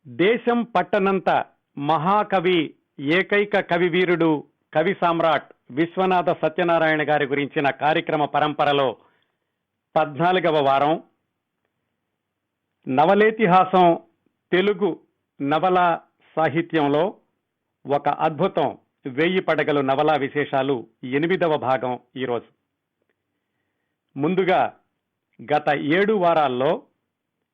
దేశం పట్టనంత మహాకవి, ఏకైక కవి వీరుడు, కవి సామ్రాట్ విశ్వనాథ సత్యనారాయణ గారి గురించిన కార్యక్రమ పరంపరలో 14వ వారం. నవలేతిహాసం తెలుగు నవలా సాహిత్యంలో ఒక అద్భుతం 1000 పడగలు నవలా విశేషాలు 8వ భాగం ఈరోజు. ముందుగా గత 7 వారాల్లో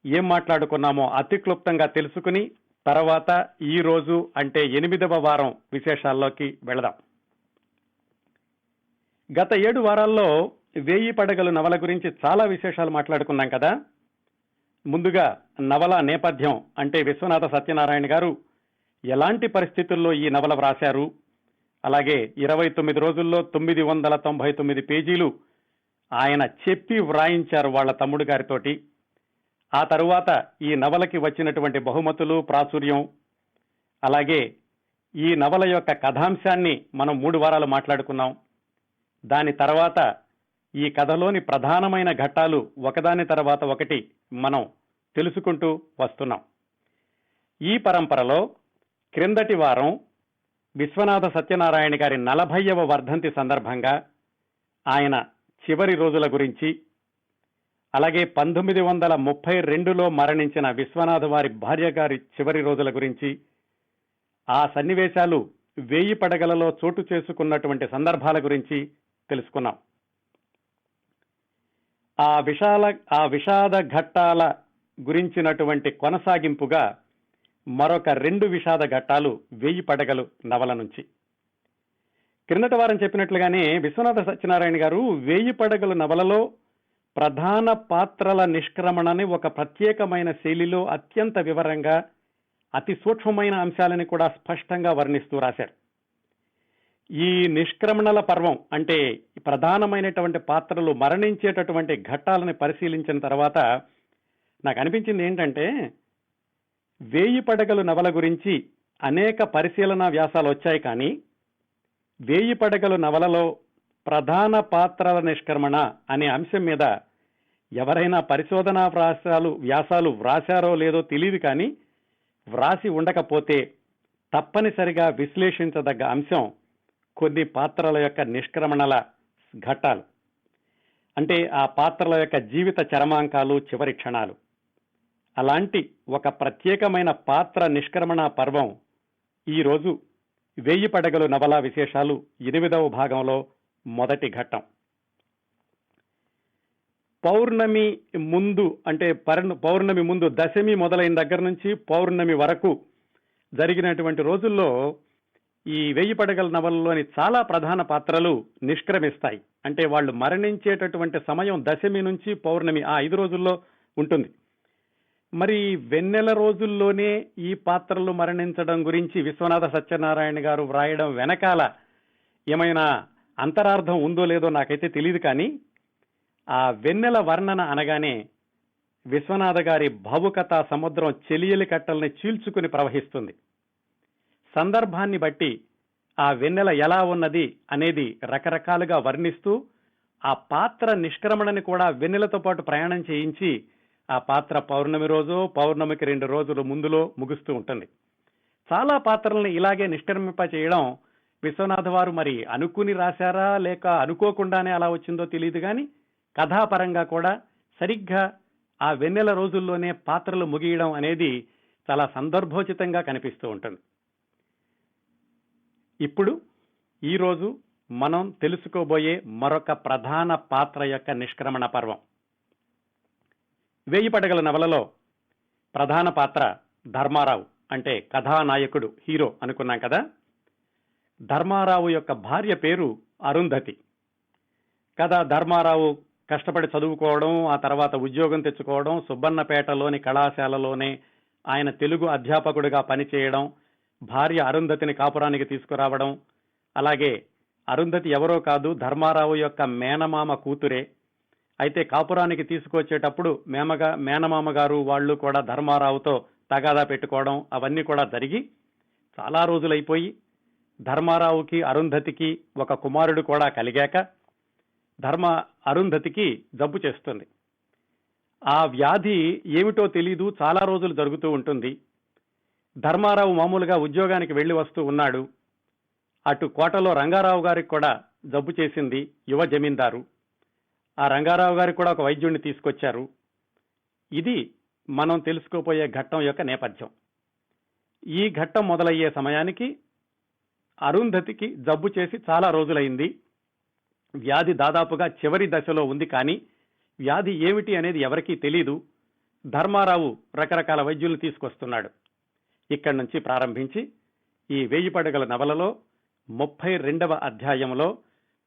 ఏం మాట్లాడుకున్నామో అతి క్లుప్తంగా తెలుసుకుని తర్వాత ఈ రోజు అంటే 8వ వారం విశేషాల్లోకి వెళదాం. గత 7 వారాల్లో 1000 పడగలు నవల గురించి చాలా విశేషాలు మాట్లాడుకున్నాం కదా. ముందుగా నవల నేపథ్యం అంటే విశ్వనాథ సత్యనారాయణ గారు ఎలాంటి పరిస్థితుల్లో ఈ నవల వ్రాశారు, అలాగే 29 రోజుల్లో 999 పేజీలు ఆయన చెప్పి వ్రాయించారు వాళ్ళ తమ్ముడు గారితోటి. ఆ తరువాత ఈ నవలకి వచ్చినటువంటి బహుమతులు, ప్రాచుర్యం, అలాగే ఈ నవల యొక్క కథాంశాన్ని మనం 3 వారాలు మాట్లాడుకున్నాం. దాని తర్వాత ఈ కథలోని ప్రధానమైన ఘట్టాలు ఒకదాని తర్వాత ఒకటి మనం తెలుసుకుంటూ వస్తున్నాం. ఈ పరంపరలో క్రిందటి వారం విశ్వనాథ సత్యనారాయణ గారి 40వ వర్ధంతి సందర్భంగా ఆయన చివరి రోజుల గురించి, అలాగే 1932లో మరణించిన విశ్వనాథ వారి భార్య గారి చివరి రోజుల గురించి, ఆ సన్నివేశాలు 1000 పడగలలో చోటు చేసుకున్నటువంటి సందర్భాల గురించి తెలుసుకున్నాం. ఆ విషాద ఘట్టాల గురించినటువంటి కొనసాగింపుగా మరొక 2 విషాద ఘట్టాలు 1000 పడగలు నవల నుంచి. క్రిందటి వారం చెప్పినట్లుగానే విశ్వనాథ సత్యనారాయణ గారు 1000 పడగలు నవలలో ప్రధాన పాత్రల నిష్క్రమణని ఒక ప్రత్యేకమైన శైలిలో అత్యంత వివరంగా, అతి సూక్ష్మమైన అంశాలని కూడా స్పష్టంగా వర్ణిస్తూ రాశారు. ఈ నిష్క్రమణల పర్వం అంటే ప్రధానమైనటువంటి పాత్రలు మరణించేటటువంటి ఘట్టాలని పరిశీలించిన తర్వాత నాకు అనిపించింది ఏంటంటే, 1000 పడగలు నవల గురించి అనేక పరిశీలనా వ్యాసాలు వచ్చాయి, కానీ 1000 పడగలు నవలలో ప్రధాన పాత్రల నిష్క్రమణ అనే అంశం మీద ఎవరైనా పరిశోధనా వ్యాసాలు వ్రాశారో లేదో తెలియదు, కానీ వ్రాసి ఉండకపోతే తప్పనిసరిగా విశ్లేషించదగ్గ అంశం కొన్ని పాత్రల యొక్క నిష్క్రమణల ఘట్టాలు. అంటే ఆ పాత్రల యొక్క జీవిత చరమాంకాలు, చివరి క్షణాలు. అలాంటి ఒక ప్రత్యేకమైన పాత్ర నిష్క్రమణ పర్వం ఈరోజు 1000 పడగలు నవలా విశేషాలు 8వ భాగంలో మొదటి ఘట్టం. పౌర్ణమి ముందు అంటే పౌర్ణమి ముందు దశమి మొదలైన దగ్గర నుంచి పౌర్ణమి వరకు జరిగినటువంటి రోజుల్లో ఈ 1000 పడగల నవలలోని చాలా ప్రధాన పాత్రలు నిష్క్రమిస్తాయి. అంటే వాళ్ళు మరణించేటటువంటి సమయం దశమి నుంచి పౌర్ణమి ఆ 5 రోజుల్లో ఉంటుంది. మరి వెన్నెల రోజుల్లోనే ఈ పాత్రలు మరణించడం గురించి విశ్వనాథ సత్యనారాయణ గారు వ్రాయడం వెనకాల ఏమైనా అంతరార్థం ఉందో లేదో నాకైతే తెలియదు, కానీ ఆ వెన్నెల వర్ణన అనగానే విశ్వనాథ గారి భావుకథా సముద్రం చెలియలి కట్టల్ని చీల్చుకుని ప్రవహిస్తుంది. సందర్భాన్ని బట్టి ఆ వెన్నెల ఎలా ఉన్నది అనేది రకరకాలుగా వర్ణిస్తూ ఆ పాత్ర నిష్క్రమణని కూడా వెన్నెలతో పాటు ప్రయాణం చేయించి ఆ పాత్ర పౌర్ణమి రోజు, పౌర్ణమికి 2 రోజులు ముందులో ముగుస్తూ ఉంటుంది. చాలా పాత్రల్ని ఇలాగే నిష్క్రమింప చేయడం విశ్వనాథ వారు మరి అనుకుని రాశారా లేక అనుకోకుండానే అలా వచ్చిందో తెలియదు, కానీ కథాపరంగా కూడా సరిగ్గా ఆ వెన్నెల రోజుల్లోనే పాత్రలు ముగియడం అనేది చాలా సందర్భోచితంగా కనిపిస్తూ ఉంటుంది. ఇప్పుడు ఈరోజు మనం తెలుసుకోబోయే మరొక ప్రధాన పాత్ర యొక్క నిష్క్రమణ పర్వం. 1000 పడగల నవలలో ప్రధాన పాత్ర ధర్మారావు, అంటే కథానాయకుడు, హీరో అనుకున్నాం కదా. ధర్మారావు యొక్క భార్య పేరు అరుంధతి. కదా, ధర్మారావు కష్టపడి చదువుకోవడం, ఆ తర్వాత ఉద్యోగం తెచ్చుకోవడం, సుబ్బన్నపేటలోని కళాశాలలోనే ఆయన తెలుగు అధ్యాపకుడిగా పనిచేయడం, భార్య అరుంధతిని కాపురానికి తీసుకురావడం, అలాగే అరుంధతి ఎవరో కాదు, ధర్మారావు యొక్క మేనమామ కూతురే. అయితే కాపురానికి తీసుకొచ్చేటప్పుడు మేనమామ గారు వాళ్ళు కూడా ధర్మారావుతో తగాదా పెట్టుకోవడం, అవన్నీ కూడా జరిగి చాలా రోజులైపోయి ధర్మారావుకి అరుంధతికి ఒక కుమారుడు కూడా కలిగాక అరుంధతికి జబ్బు చేస్తుంది. ఆ వ్యాధి ఏమిటో తెలీదు, చాలా రోజులు జరుగుతూ ఉంటుంది. ధర్మారావు మామూలుగా ఉద్యోగానికి వెళ్లి వస్తూ ఉన్నాడు. అటు కోటలో రంగారావు గారికి కూడా జబ్బు చేసింది, యువ జమీందారు. ఆ రంగారావు గారికి కూడా ఒక వైద్యుడిని తీసుకొచ్చారు. ఇది మనం తెలుసుకోపోయే ఘట్టం యొక్క నేపథ్యం. ఈ ఘట్టం మొదలయ్యే సమయానికి అరుంధతికి జబ్బు చేసి చాలా రోజులైంది. వ్యాధి దాదాపుగా చివరి దశలో ఉంది. కానీ వ్యాధి ఏమిటి అనేది ఎవరికీ తెలీదు. ధర్మారావు రకరకాల వైద్యులు తీసుకొస్తున్నాడు. ఇక్కడి నుంచి ప్రారంభించి ఈ 1000 పడగల నవలలో 32వ అధ్యాయంలో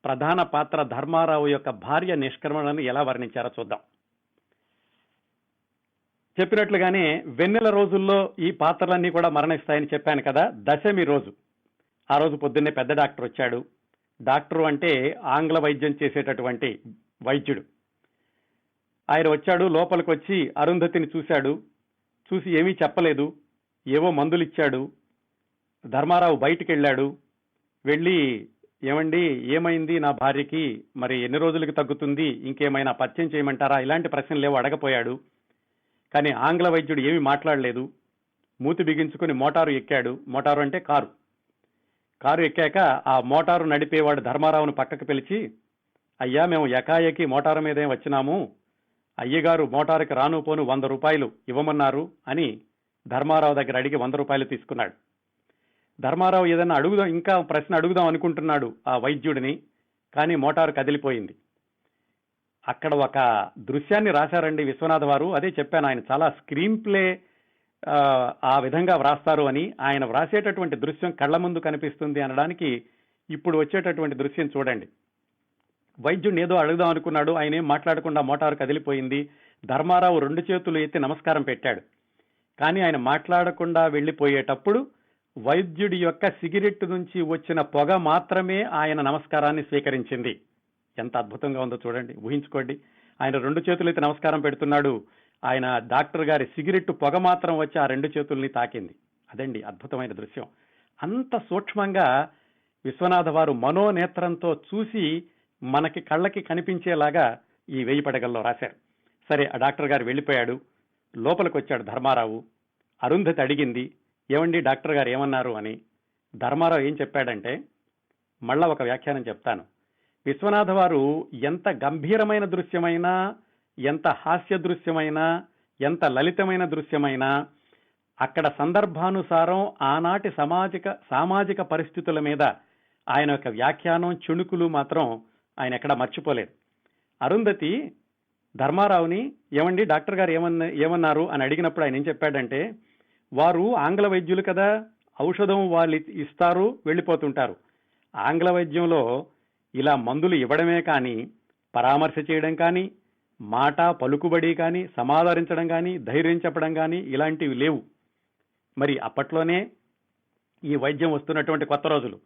ప్రధాన పాత్ర ధర్మారావు యొక్క భార్య నిష్క్రమణను ఎలా వర్ణించారో చూద్దాం. చెప్పినట్లుగానే వెన్నెల రోజుల్లో ఈ పాత్రలన్నీ కూడా మరణిస్తాయని చెప్పాను కదా. దశమి రోజు, ఆ రోజు పొద్దున్నే పెద్ద డాక్టర్ వచ్చాడు. డాక్టరు అంటే ఆంగ్ల వైద్యం చేసేటటువంటి వైద్యుడు. ఆయన వచ్చాడు, లోపలికి వచ్చి అరుంధతిని చూశాడు. చూసి ఏమీ చెప్పలేదు, ఏవో మందులు ఇచ్చాడు. ధర్మారావు బయటికి వెళ్ళాడు. వెళ్ళి, ఏమండి ఏమైంది నా భార్యకి, మరి ఎన్ని రోజులకి తగ్గుతుంది, ఇంకేమైనా పరిచయం చేయమంటారా, ఇలాంటి ప్రశ్నలు లేవో అడగపోయాడు. కానీ ఆంగ్ల వైద్యుడు ఏమీ మాట్లాడలేదు. మూతి బిగించుకుని మోటారు ఎక్కాడు. మోటారు అంటే కారు. కారు ఎక్కాక ఆ మోటారు నడిపేవాడు ధర్మారావును పక్కకు పిలిచి, అయ్యా మేము ఎకాయకి మోటారు మీదే వచ్చినాము, అయ్యగారు మోటారుకి రాను పోను 100 రూపాయలు ఇవ్వమన్నారు అని ధర్మారావు దగ్గర అడిగి 100 రూపాయలు తీసుకున్నాడు. ధర్మారావు ఏదైనా ఇంకా ప్రశ్న అడుగుదాం అనుకుంటున్నాడు ఆ వైద్యుడిని. కానీ మోటారు కదిలిపోయింది. అక్కడ ఒక దృశ్యాన్ని రాశారండి విశ్వనాథ్ వారు. అదే చెప్పాను, ఆయన చాలా స్క్రీన్ ప్లే ఆ విధంగా వ్రాస్తారు అని. ఆయన వ్రాసేటటువంటి దృశ్యం కళ్ల ముందు కనిపిస్తుంది అనడానికి ఇప్పుడు వచ్చేటటువంటి దృశ్యం చూడండి. వైద్యుడిని ఏదో అడుగుదాం అనుకున్నాడు, ఆయన ఏం మాట్లాడకుండా మోటారు కదిలిపోయింది. ధర్మారావు 2 చేతులు ఎత్తి నమస్కారం పెట్టాడు. కానీ ఆయన మాట్లాడకుండా వెళ్ళిపోయేటప్పుడు వైద్యుడి యొక్క సిగరెట్ నుంచి వచ్చిన పొగ మాత్రమే ఆయన నమస్కారాన్ని స్వీకరించింది. ఎంత అద్భుతంగా ఉందో చూడండి, ఊహించుకోండి. ఆయన 2 చేతులు ఎత్తి నమస్కారం పెడుతున్నాడు. ఆయన డాక్టర్ గారి సిగరెట్ పొగ మాత్రం వచ్చి ఆ 2 చేతుల్ని తాకింది. అదండి అద్భుతమైన దృశ్యం. అంత సూక్ష్మంగా విశ్వనాథ వారు మనోనేత్రంతో చూసి మనకి కళ్ళకి కనిపించేలాగా ఈ 1000 పడగల్లో రాశారు. సరే, ఆ డాక్టర్ గారు వెళ్ళిపోయాడు. లోపలికి వచ్చాడు ధర్మారావు. అరుంధతి అడిగింది, ఏమండి డాక్టర్ గారు ఏమన్నారు అని. ధర్మారావు ఏం చెప్పాడంటే, మళ్ళా ఒక వ్యాఖ్యానం చెప్తాను. విశ్వనాథ వారు ఎంత గంభీరమైన దృశ్యమైనా, ఎంత హాస్య దృశ్యమైనా, ఎంత లలితమైన దృశ్యమైనా అక్కడ సందర్భానుసారం ఆనాటి సామాజిక పరిస్థితుల మీద ఆయన యొక్క వ్యాఖ్యానం, చుణుకులు మాత్రం ఆయన ఎక్కడ మర్చిపోలేదు. అరుంధతి ధర్మారావుని, ఏమండి డాక్టర్ గారు ఏమన్నారు అని అడిగినప్పుడు ఆయన ఏం చెప్పాడంటే, వారు ఆంగ్ల వైద్యులు కదా, ఔషధం వాళ్ళు ఇస్తారు, వెళ్ళిపోతుంటారు. ఆంగ్ల వైద్యంలో ఇలా మందులు ఇవ్వడమే కానీ, పరామర్శ చేయడం కానీ, మాట పలుకుబడి కానీ, సమాదరించడం కానీ, ధైర్యం చెప్పడం కానీ ఇలాంటివి లేవు. మరి అప్పట్లోనే ఈ వైద్యం వస్తున్నటువంటి కొత్త రోజులు.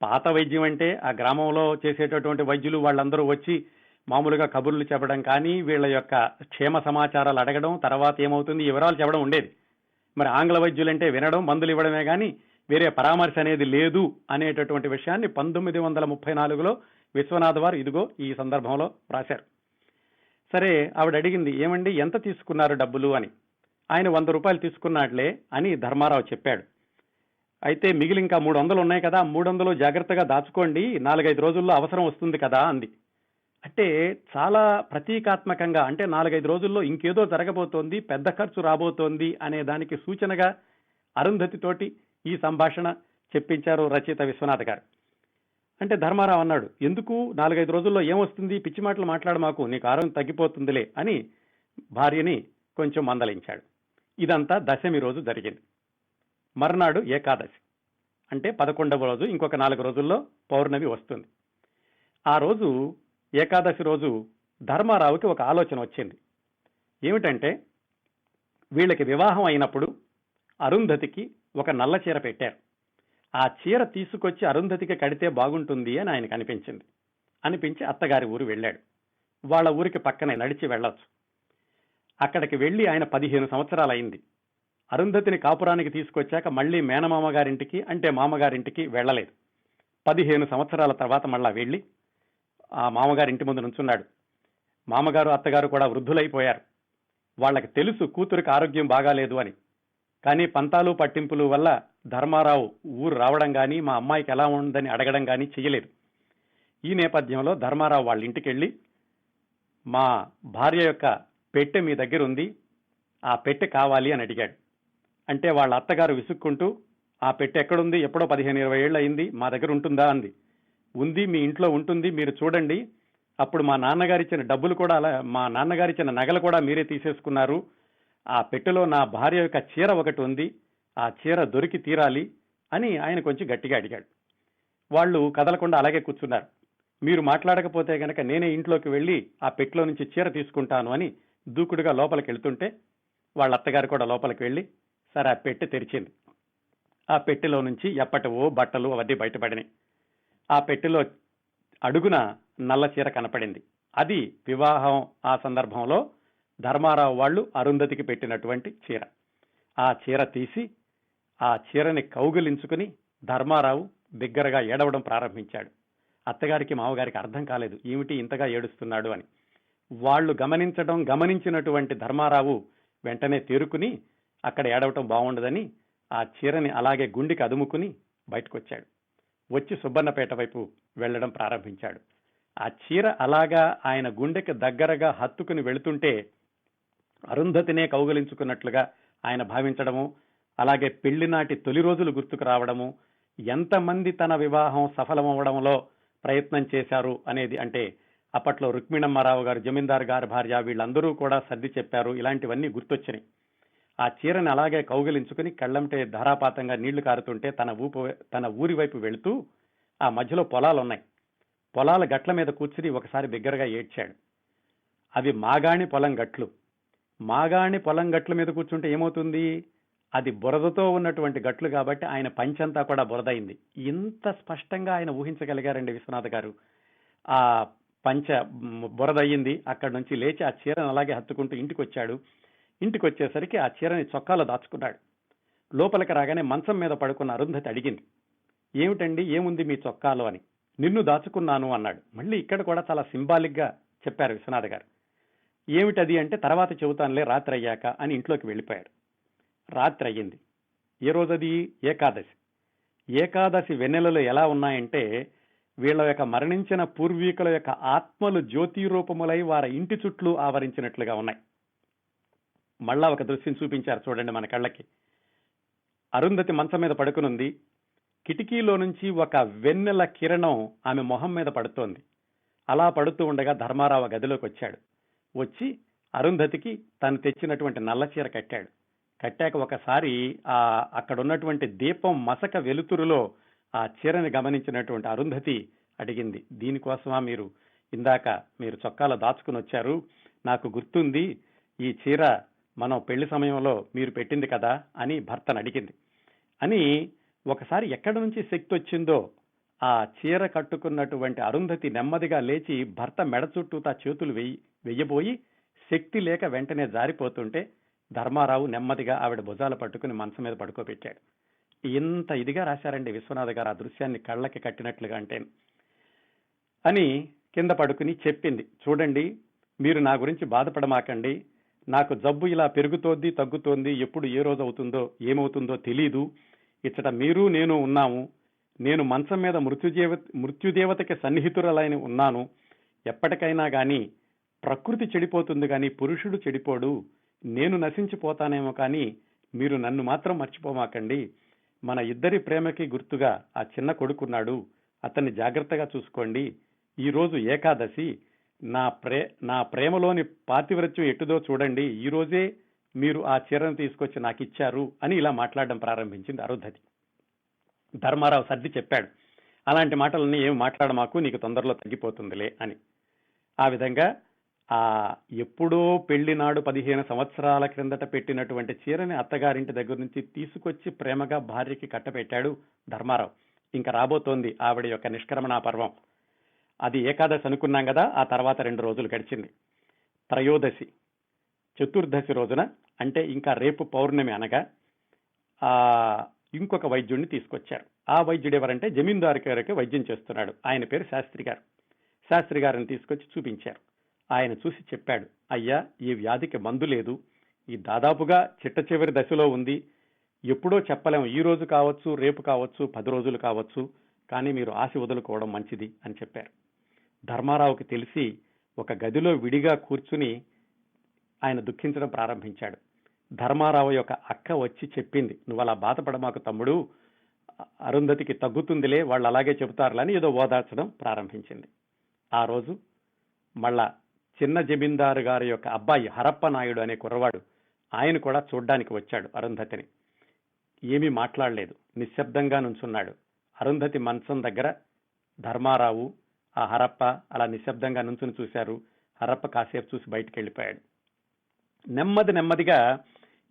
పాత వైద్యం అంటే ఆ గ్రామంలో చేసేటటువంటి వైద్యులు వాళ్ళందరూ వచ్చి మామూలుగా కబుర్లు చెప్పడం కానీ, వీళ్ళ యొక్క క్షేమ సమాచారాలు అడగడం, తర్వాత ఏమవుతుంది వివరాలు చెప్పడం ఉండేది. మరి ఆంగ్ల వైద్యులంటే వినడం, మందులు ఇవ్వడమే కానీ వేరే పరామర్శ అనేది లేదు అనేటటువంటి విషయాన్ని 1934లో విశ్వనాథ్ వారు ఇదిగో ఈ సందర్భంలో రాశారు. సరే, ఆవిడ అడిగింది, ఏమండి ఎంత తీసుకున్నారు డబ్బులు అని. ఆయన 100 రూపాయలు తీసుకున్నాడులే అని ధర్మారావు చెప్పాడు. అయితే మిగిలి ఇంకా 300 ఉన్నాయి కదా, 300 జాగ్రత్తగా దాచుకోండి, 4-5 రోజుల్లో అవసరం వస్తుంది కదా అంది. అంటే చాలా ప్రతీకాత్మకంగా, అంటే 4-5 రోజుల్లో ఇంకేదో జరగబోతోంది, పెద్ద ఖర్చు రాబోతోంది అనే దానికి సూచనగా అరుంధతితోటి ఈ సంభాషణ చెప్పించారు రచయిత విశ్వనాథ్ గారు. అంటే ధర్మారావు అన్నాడు, ఎందుకు 4-5 రోజుల్లో ఏమొస్తుంది, పిచ్చి మాటలు మాట్లాడ మాకు, నీకు ఆరోగ్యం తగ్గిపోతుందిలే అని భార్యని కొంచెం మందలించాడు. ఇదంతా దశమి రోజు జరిగింది. మర్నాడు ఏకాదశి, అంటే 11వ రోజు, ఇంకొక 4 రోజుల్లో పౌర్ణమి వస్తుంది. ఆ రోజు ఏకాదశి రోజు ధర్మారావుకి ఒక ఆలోచన వచ్చింది. ఏమిటంటే, వీళ్ళకి వివాహం అయినప్పుడు అరుంధతికి ఒక నల్ల చీర పెట్టారు. ఆ చీర తీసుకొచ్చి అరుంధతికి కడితే బాగుంటుంది అని ఆయనకు అనిపించి అత్తగారి ఊరు వెళ్ళాడు. వాళ్ళ ఊరికి పక్కనే నడిచి వెళ్ళొచ్చు. అక్కడికి వెళ్ళి ఆయన 15 సంవత్సరాలు అయింది. అరుంధతిని కాపురానికి తీసుకొచ్చాక మళ్ళీ మేనమామ గారింటికి, అంటే మామగారింటికి వెళ్ళలేదు. 15 సంవత్సరాల తర్వాత మళ్ళా వెళ్ళి ఆ మామగారి ఇంటి ముందు నుంచున్నాడు. మామగారు అత్తగారు కూడా వృద్ధులైపోయారు. వాళ్ళకి తెలుసు కూతురికి ఆరోగ్యం బాగాలేదు అని. కానీ పంతాలు పట్టింపులు వల్ల ధర్మారావు ఊరు రావడం కానీ మా అమ్మాయికి ఎలా ఉందని అడగడం కానీ చెయ్యలేదు. ఈ నేపథ్యంలో ధర్మారావు వాళ్ళ ఇంటికి వెళ్ళి, మా భార్య యొక్క పెట్టె మీ దగ్గర ఉంది, ఆ పెట్టె కావాలి అని అడిగాడు. అంటే వాళ్ళ అత్తగారు విసుక్కుంటూ, ఆ పెట్టె ఎక్కడుంది, ఎప్పుడో 15-20 ఏళ్ళు అయింది, మా దగ్గర ఉంటుందా అంది. ఉంది, మీ ఇంట్లో ఉంటుంది, మీరు చూడండి. అప్పుడు మా నాన్నగారు ఇచ్చిన డబ్బులు కూడా మా నాన్నగారు ఇచ్చిన నగలు కూడా మీరే తీసేసుకున్నారు. ఆ పెట్టెలో నా భార్య యొక్క చీర ఒకటి ఉంది, ఆ చీర దొరికి తీరాలి అని ఆయన కొంచెం గట్టిగా అడిగాడు. వాళ్ళు కదలకుండా అలాగే కూర్చున్నారు. మీరు మాట్లాడకపోతే గనక నేనే ఇంట్లోకి వెళ్ళి ఆ పెట్టెలో నుంచి చీర తీసుకుంటాను అని దూకుడుగా లోపలికి వెళ్తుంటే వాళ్ళ అత్తగారు కూడా లోపలికి వెళ్ళి సరే ఆ పెట్టె తెరిచింది. ఆ పెట్టెలో నుంచి ఎప్పటివో బట్టలు అవన్నీ బయటపడినాయి. ఆ పెట్టెలో అడుగున నల్ల చీర కనపడింది. అది వివాహం ఆ సందర్భంలో ధర్మారావు వాళ్ళు అరుంధతికి పెట్టినటువంటి చీర. ఆ చీర తీసి ఆ చీరని కౌగిలించుకుని ధర్మారావు బిగ్గరగా ఏడవడం ప్రారంభించాడు. అత్తగారికి మామగారికి అర్థం కాలేదు, ఏమిటి ఇంతగా ఏడుస్తున్నాడు అని. వాళ్ళు గమనించినటువంటి ధర్మారావు వెంటనే తేరుకుని అక్కడ ఏడవటం బాగుండదని ఆ చీరని అలాగే గుండెకి అదుముకుని బయటకు వచ్చాడు. వచ్చి సుబ్బన్నపేట వైపు వెళ్లడం ప్రారంభించాడు. ఆ చీర అలాగా ఆయన గుండెకి దగ్గరగా హత్తుకుని వెళుతుంటే అరుంధతినే కౌగిలించుకున్నట్లుగా ఆయన భావించడము, అలాగే పెళ్లినాటి తొలి రోజులు గుర్తుకు రావడము, ఎంతమంది తన వివాహం సఫలమవడంలో ప్రయత్నం చేశారు అనేది, అంటే అప్పట్లో రుక్మిణమ్మారావు గారు జమీందారు గారి భార్య, వీళ్ళందరూ కూడా సర్ది చెప్పారు, ఇలాంటివన్నీ గుర్తొచ్చినాయి. ఆ చీరని అలాగే కౌగిలించుకుని కళ్ళంటే ధారాపాతంగా నీళ్లు కారుతుంటే తన ఊరి వైపు వెళుతూ ఆ మధ్యలో పొలాలున్నాయి. పొలాల గట్ల మీద కూర్చుని ఒకసారి బిగ్గరగా ఏడ్చాడు. అవి మాగాణి పొలం గట్లు. మాగాణి పొలం గట్ల మీద కూర్చుంటే ఏమవుతుంది, అది బురదతో ఉన్నటువంటి గట్లు కాబట్టి ఆయన పంచంతా కూడా బురదైంది. ఇంత స్పష్టంగా ఆయన ఊహించగలిగారండి విశ్వనాథ్ గారు. ఆ పంచ బురదయ్యింది. అక్కడి నుంచి లేచి ఆ చీరను అలాగే హత్తుకుంటూ ఇంటికి వచ్చాడు. ఇంటికి వచ్చేసరికి ఆ చీరని చొక్కాలో దాచుకున్నాడు. లోపలికి రాగానే మంచం మీద పడుకున్న అరుంధతి అడిగింది, ఏమిటండి ఏముంది మీ చొక్కాలో అని. నిన్ను దాచుకున్నాను అన్నాడు. మళ్ళీ ఇక్కడ కూడా చాలా సింబాలిక్ గా చెప్పారు విశ్వనాథ్ గారు. ఏమిటది అంటే తర్వాత చెబుతానులే రాత్రి అయ్యాక అని ఇంట్లోకి వెళ్ళిపోయారు. రాత్రి అయ్యింది. ఏ రోజది? ఏకాదశి. ఏకాదశి వెన్నెలలు ఎలా ఉన్నాయంటే వీళ్ళ యొక్క మరణించిన పూర్వీకుల యొక్క ఆత్మలు జ్యోతి రూపములై వారి ఇంటి చుట్టూ ఆవరించినట్లుగా ఉన్నాయి. మళ్ళా ఒక దృశ్యం చూపించారు చూడండి మన కళ్ళకి. అరుంధతి మంచం మీద పడుకునుంది. కిటికీలో నుంచి ఒక వెన్నెల కిరణం ఆమె మొహం మీద పడుతోంది. అలా పడుతూ ఉండగా ధర్మారావు గదిలోకి వచ్చాడు. వచ్చి అరుంధతికి తను తెచ్చినటువంటి నల్ల చీర కట్టాడు. కట్టాక ఒకసారి అక్కడ ఉన్నటువంటి దీపం మసక వెలుతురులో ఆ చీరని గమనించినటువంటి అరుంధతి అడిగింది, దీనికోసమా ఇందాక మీరు చొక్కాలో దాచుకుని వచ్చారు? నాకు గుర్తుంది, ఈ చీర మనం పెళ్లి సమయంలో మీరు పెట్టింది కదా అని భర్తను అడిగింది. అని ఒకసారి ఎక్కడి నుంచి శక్తి వచ్చిందో ఆ చీర కట్టుకున్నటువంటి అరుంధతి నెమ్మదిగా లేచి భర్త మెడ చుట్టూ చేతులు వెయ్యబోయి శక్తి లేక వెంటనే జారిపోతుంటే ధర్మారావు నెమ్మదిగా ఆవిడ భుజాలు పట్టుకుని మంచం మీద పడుకోబెట్టాడు. ఇంత ఇదిగా రాశారండి విశ్వనాథ్ గారు ఆ దృశ్యాన్ని కళ్ళకి కట్టినట్లుగా. అంటే అని కింద పడుకుని చెప్పింది, చూడండి మీరు నా గురించి బాధపడమాకండి, నాకు జబ్బు ఇలా పెరుగుతోంది తగ్గుతోంది, ఎప్పుడు ఏ రోజు అవుతుందో ఏమవుతుందో తెలీదు, ఇచ్చట మీరు నేను ఉన్నాము, నేను మంచం మీద మృత్యుదేవతకి సన్నిహితురాలైన ఉన్నాను, ఎప్పటికైనా గాని ప్రకృతి చెడిపోతుంది కానీ పురుషుడు చెడిపోడు, నేను నశించిపోతానేమో కానీ మీరు నన్ను మాత్రం మర్చిపోమాకండి, మన ఇద్దరి ప్రేమకి గుర్తుగా ఆ చిన్న కొడుకున్నాడు, అతన్ని జాగ్రత్తగా చూసుకోండి, ఈ రోజు ఏకాదశి, నా ప్రేమలోని పాతివ్రత్యం ఎట్టుదో చూడండి, ఈ రోజే మీరు ఆ చీరను తీసుకొచ్చి నాకు ఇచ్చారు అని ఇలా మాట్లాడడం ప్రారంభించింది అరుంధతి. ధర్మారావు సర్ది చెప్పాడు, అలాంటి మాటలన్నీ ఏమి మాట్లాడమాకు, నీకు తొందరలో తగ్గిపోతుందిలే అని. ఆ విధంగా ఎప్పుడో పెళ్లి నాడు 15 సంవత్సరాల క్రిందట పెట్టినటువంటి చీరని అత్తగారింటి దగ్గర నుంచి తీసుకొచ్చి ప్రేమగా భార్యకి కట్టపెట్టాడు ధర్మారావు. ఇంకా రాబోతోంది ఆవిడ యొక్క నిష్క్రమణ పర్వం. అది ఏకాదశి అనుకున్నాం కదా, ఆ తర్వాత 2 రోజులు గడిచింది. త్రయోదశి, చతుర్దశి రోజున, అంటే ఇంకా రేపు పౌర్ణమి అనగా ఇంకొక వైద్యుడిని తీసుకొచ్చారు. ఆ వైద్యుడు ఎవరంటే జమీందారు గారికి వైద్యం చేస్తున్నాడు, ఆయన పేరు శాస్త్రి గారు. శాస్త్రి గారిని తీసుకొచ్చి చూపించారు. ఆయన చూసి చెప్పాడు, అయ్యా ఈ వ్యాధికి మందు లేదు, ఈ దాదాపుగా చిట్ట చివరి దశలో ఉంది, ఎప్పుడో చెప్పలేము, ఈ రోజు కావచ్చు, రేపు కావచ్చు, 10 రోజులు కావచ్చు, కానీ మీరు ఆశ వదులుకోవడం మంచిది అని చెప్పారు. ధర్మారావుకి తెలిసి ఒక గదిలో విడిగా కూర్చుని ఆయన దుఃఖించడం ప్రారంభించాడు. ధర్మారావు యొక్క అక్క వచ్చి చెప్పింది, నువ్వు అలా బాధపడమాకు తమ్ముడు, అరుంధతికి తగ్గుతుందిలే, వాళ్ళు అలాగే చెబుతారులని ఏదో ఓదార్చడం ప్రారంభించింది. ఆ రోజు మళ్ళా చిన్న జమీందారు గారి యొక్క అబ్బాయి హరప్ప నాయుడు అనే కుర్రవాడు, ఆయన కూడా చూడ్డానికి వచ్చాడు అరుంధతిని. ఏమీ మాట్లాడలేదు, నిశ్శబ్దంగా నుంచున్నాడు. అరుంధతి మంచం దగ్గర ధర్మారావు, ఆ హరప్ప అలా నిశ్శబ్దంగా నుంచుని చూశారు. హరప్ప కాసేపు చూసి బయటికి వెళ్ళిపోయాడు. నెమ్మదిగా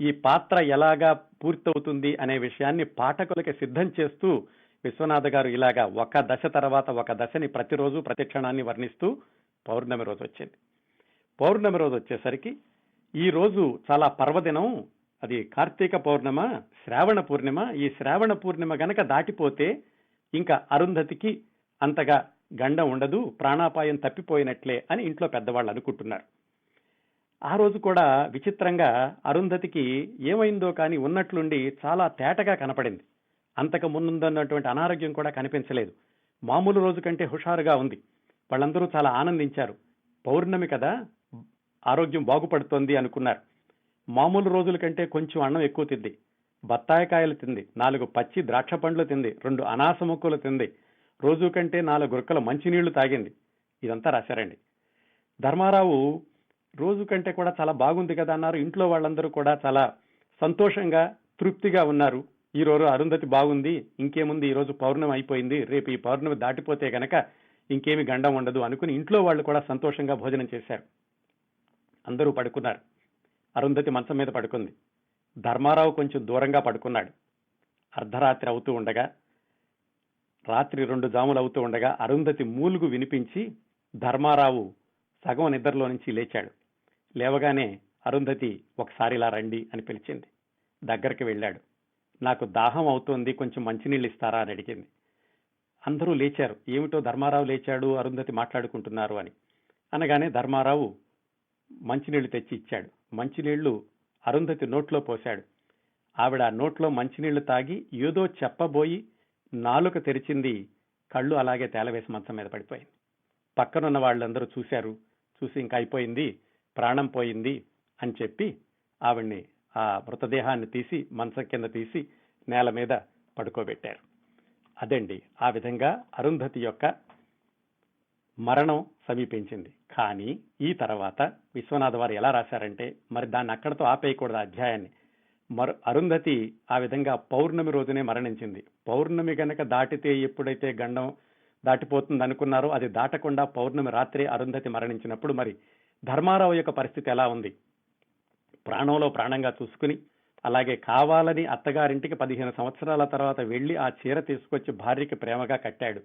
ఈ పాత్ర ఎలాగా పూర్తవుతుంది అనే విషయాన్ని పాఠకులకి సిద్ధం చేస్తూ విశ్వనాథ గారు ఇలాగా ఒక దశ తర్వాత ఒక దశని ప్రతిరోజు ప్రతి క్షణాన్ని వర్ణిస్తూ పౌర్ణమి రోజు వచ్చింది. పౌర్ణమి రోజు వచ్చేసరికి ఈ రోజు చాలా పర్వదినం, అది కార్తీక పౌర్ణమ, శ్రావణ పూర్ణిమ. ఈ శ్రావణ పూర్ణిమ గనక దాటిపోతే ఇంకా అరుంధతికి అంతగా గండం ఉండదు, ప్రాణాపాయం తప్పిపోయినట్లే అని ఇంట్లో పెద్దవాళ్ళు అనుకుంటున్నారు. ఆ రోజు కూడా విచిత్రంగా అరుంధతికి ఏమైందో కానీ ఉన్నట్లుండి చాలా తేటగా కనపడింది. అంతకు ముందున్నటువంటి అనారోగ్యం కూడా కనిపించలేదు. మామూలు రోజు కంటే హుషారుగా ఉంది. వాళ్ళందరూ చాలా ఆనందించారు. పౌర్ణమి కదా, ఆరోగ్యం బాగుపడుతోంది అనుకున్నారు. మామూలు రోజుల కంటే కొంచెం అన్నం ఎక్కువ తింది, బత్తాయికాయలు తింది, 4 పచ్చి ద్రాక్ష పండ్లు తింది, 2 అనాస ముక్కలు తింది, రోజు కంటే 4 గురకల మంచినీళ్లు తాగింది. ఇదంతా రాశారండి. ధర్మారావు రోజు కంటే కూడా చాలా బాగుంది కదా అన్నారు. ఇంట్లో వాళ్ళందరూ కూడా చాలా సంతోషంగా తృప్తిగా ఉన్నారు. ఈ రోజు అరుంధతి బాగుంది, ఇంకేముంది, ఈ రోజు పౌర్ణమి అయిపోయింది, రేపు ఈ పౌర్ణమి దాటిపోతే గనక ఇంకేమి గండం ఉండదు అనుకుని ఇంట్లో వాళ్ళు కూడా సంతోషంగా భోజనం చేశారు. అందరూ పడుకున్నారు. అరుంధతి మంచం మీద పడుకుంది. ధర్మారావు కొంచెం దూరంగా పడుకున్నాడు. అర్ధరాత్రి అవుతూ ఉండగా, రాత్రి 2 జాములు అవుతూ ఉండగా అరుంధతి మూలుగు వినిపించి ధర్మారావు సగం నిద్రలో నుంచి లేచాడు. లేవగానే అరుంధతి ఒకసారి ఇలా రండి అని పిలిచింది. దగ్గరికి వెళ్ళాడు. నాకు దాహం అవుతోంది, కొంచెం మంచినీళ్ళు ఇస్తారా అని అడిగింది. అందరూ లేచారు. ఏమిటో ధర్మారావు లేచాడు, అరుంధతి మాట్లాడుకుంటున్నారు అని. అనగానే ధర్మారావు మంచినీళ్లు తెచ్చి ఇచ్చాడు. మంచినీళ్లు అరుంధతి నోట్లో పోశాడు. ఆవిడ నోట్లో మంచినీళ్లు తాగి ఏదో చెప్పబోయి నాలుక తెరిచింది. కళ్ళు అలాగే తేలవేసి మంచం మీద పడిపోయింది. పక్కనున్న వాళ్ళందరూ చూశారు. చూసి ఇంకా అయిపోయింది, ప్రాణం పోయింది అని చెప్పి ఆవిడ్ని, ఆ మృతదేహాన్ని తీసి మంచం కింద తీసి నేల మీద పడుకోబెట్టారు. అదండి, ఆ విధంగా అరుంధతి యొక్క మరణం సమీపించింది. కానీ ఈ తర్వాత విశ్వనాథ వారు ఎలా రాశారంటే, మరి దాన్ని అక్కడతో ఆపేయకూడదు అధ్యాయాన్ని. అరుంధతి ఆ విధంగా పౌర్ణమి రోజునే మరణించింది. పౌర్ణమి గనక దాటితే ఎప్పుడైతే గండం దాటిపోతుంది అనుకున్నారో అది దాటకుండా పౌర్ణమి రాత్రి అరుంధతి మరణించినప్పుడు మరి ధర్మారావు యొక్క పరిస్థితి ఎలా ఉంది? ప్రాణంలో ప్రాణంగా చూసుకుని, అలాగే కావాలని అత్తగారింటికి 15 సంవత్సరాల తర్వాత వెళ్లి ఆ చీర తీసుకొచ్చి భార్యకి ప్రేమగా కట్టాడు.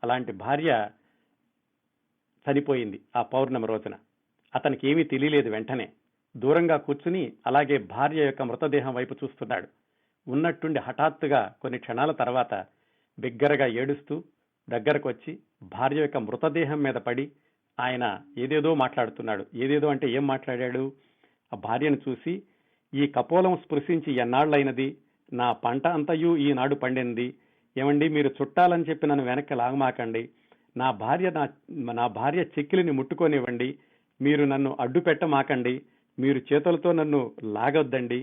అలాంటి భార్య చనిపోయింది ఆ పౌర్ణమి రోజున. అతనికి ఏమీ తెలియలేదు. వెంటనే దూరంగా కూర్చుని అలాగే భార్య యొక్క మృతదేహం వైపు చూస్తున్నాడు. ఉన్నట్టుండి హఠాత్తుగా కొన్ని క్షణాల తర్వాత బిగ్గరగా ఏడుస్తూ దగ్గరకు వచ్చి భార్య యొక్క మృతదేహం మీద పడి ఆయన ఏదేదో మాట్లాడుతున్నాడు. ఏదేదో అంటే ఏం మాట్లాడాడు? ఆ భార్యను చూసి, ఈ కపోలం స్పృశించి ఎన్నాళ్లైనది, నా పంట అంతయు ఈనాడు పండింది, ఏమండి మీరు చుట్టాలని చెప్పి నన్ను వెనక్కి లాగమాకండి, నా భార్య చెక్కిలిని ముట్టుకోనివ్వండి, మీరు నన్ను అడ్డు పెట్టమాకండి, మీరు చేతులతో నన్ను లాగొద్దండి,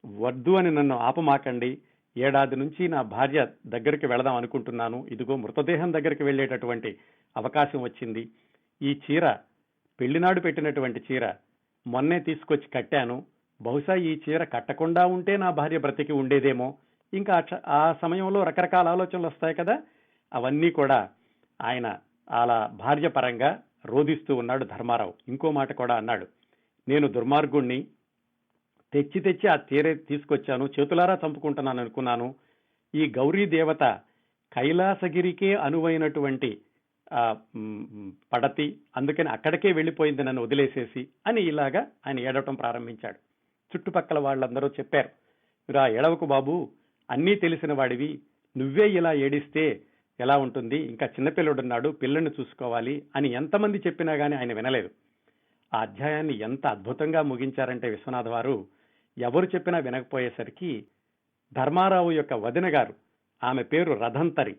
వద్దు అని నన్ను ఆపమాకండి, ఏడాది నుంచి నా భార్య దగ్గరికి వెళదాం అనుకుంటున్నాను, ఇదిగో మృతదేహం దగ్గరికి వెళ్ళేటటువంటి అవకాశం వచ్చింది, ఈ చీర పెళ్లినాడు పెట్టినటువంటి చీర మొన్నే తీసుకొచ్చి కట్టాను, బహుశా ఈ చీర కట్టకుండా ఉంటే నా భార్య బ్రతికి ఉండేదేమో, ఇంకా ఆ సమయంలో రకరకాల ఆలోచనలు వస్తాయి కదా, అవన్నీ కూడా ఆయన అలా భార్య పరంగా రోధిస్తూ ఉన్నాడు ధర్మారావు. ఇంకో మాట కూడా అన్నాడు, నేను దుర్మార్గుణ్ణి, తెచ్చి ఆ చీర తీసుకొచ్చాను, చేతులారా చంపుకుంటున్నాను అనుకున్నాను, ఈ గౌరీ దేవత కైలాసగిరికే అనువైనటువంటి పడతి, అందుకని అక్కడికే వెళ్ళిపోయింది నన్ను వదిలేసేసి అని ఇలాగా ఆయన ఏడవటం ప్రారంభించాడు. చుట్టుపక్కల వాళ్ళందరూ చెప్పారు, రా ఏడవకు బాబు, అన్నీ తెలిసిన వాడివి, నువ్వే ఇలా ఏడిస్తే ఎలా ఉంటుంది, ఇంకా చిన్నపిల్లడున్నాడు, పిల్లల్ని చూసుకోవాలి అని ఎంతమంది చెప్పినా గానీ ఆయన వినలేదు. ఆ అధ్యాయాన్ని ఎంత అద్భుతంగా ముగించారంటే విశ్వనాథ వారు, ఎవరు చెప్పినా వినకపోయేసరికి ధర్మారావు యొక్క వదిన గారు, ఆమె పేరు రథంతరి.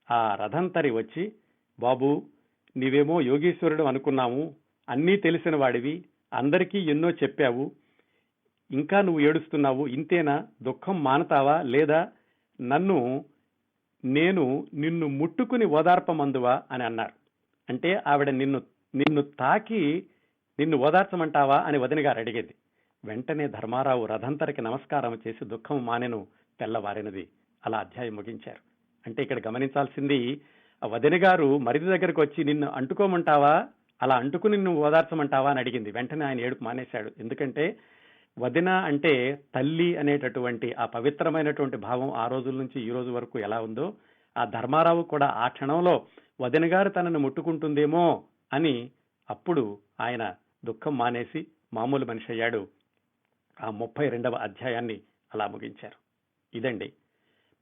ఆ రథంతరి వచ్చి, బాబు నీవేమో యోగీశ్వరుడు అనుకున్నాము, అన్నీ తెలిసిన వాడివి, అందరికీ ఎన్నో చెప్పావు, ఇంకా నువ్వు ఏడుస్తున్నావు, ఇంతేనా? దుఃఖం మానతావా లేదా? నేను నిన్ను ముట్టుకుని ఓదార్పమందువా అని అన్నారు. అంటే ఆవిడ నిన్ను తాకి నిన్ను ఓదార్చమంటావా అని వదిన గారు అడిగేది. వెంటనే ధర్మారావు రథంతరికి నమస్కారం చేసి దుఃఖం మానెను, తెల్లవారినది. అలా అధ్యాయం ముగించారు. అంటే ఇక్కడ గమనించాల్సింది, ఆ వదిన గారు మరిది దగ్గరకు వచ్చి నిన్ను అంటుకోమంటావా, అలా అంటుకుని నిన్ను ఓదార్చమంటావా అని అడిగింది. వెంటనే ఆయన ఏడుపు మానేశాడు. ఎందుకంటే వదిన అంటే తల్లి అనేటటువంటి ఆ పవిత్రమైనటువంటి భావం ఆ రోజుల నుంచి ఈ రోజు వరకు ఎలా ఉందో, ఆ ధర్మారావు కూడా ఆ క్షణంలో వదిన గారు తనను ముట్టుకుంటుందేమో అని అప్పుడు ఆయన దుఃఖం మానేసి మామూలు మనిషి అయ్యాడు. ఆ 32వ అధ్యాయాన్ని అలా ముగించారు. ఇదండి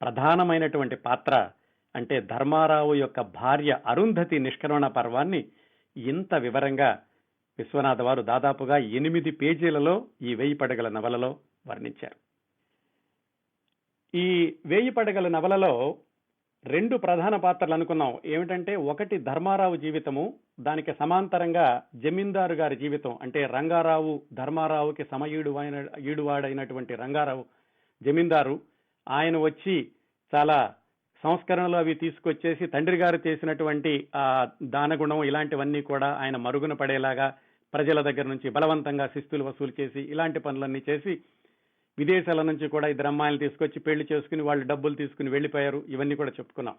ప్రధానమైనటువంటి పాత్ర. అంటే ధర్మారావు యొక్క భార్య అరుంధతి నిష్క్రమణ పర్వాన్ని ఇంత వివరంగా విశ్వనాథ వారు దాదాపుగా 8 పేజీలలో ఈ 1000 పడగల నవలలో వర్ణించారు. ఈ 1000 పడగల నవలలో 2 ప్రధాన పాత్రలు అనుకున్నాం. ఏమిటంటే, ఒకటి ధర్మారావు జీవితము, దానికి సమాంతరంగా జమీందారు గారి జీవితం. అంటే రంగారావు ధర్మారావుకి ఈడువాడైనటువంటి రంగారావు జమీందారు, ఆయన వచ్చి చాలా సంస్కరణలు అవి తీసుకొచ్చేసి తండ్రి గారు చేసినటువంటి ఆ దానగుణం ఇలాంటివన్నీ కూడా ఆయన మరుగున పడేలాగా ప్రజల దగ్గర నుంచి బలవంతంగా శిస్తులు వసూలు చేసి ఇలాంటి పనులన్నీ చేసి విదేశాల నుంచి కూడా 2 అమ్మాయిలు తీసుకొచ్చి పెళ్లి చేసుకుని వాళ్ళు డబ్బులు తీసుకుని వెళ్లిపోయారు. ఇవన్నీ కూడా చెప్పుకున్నాం.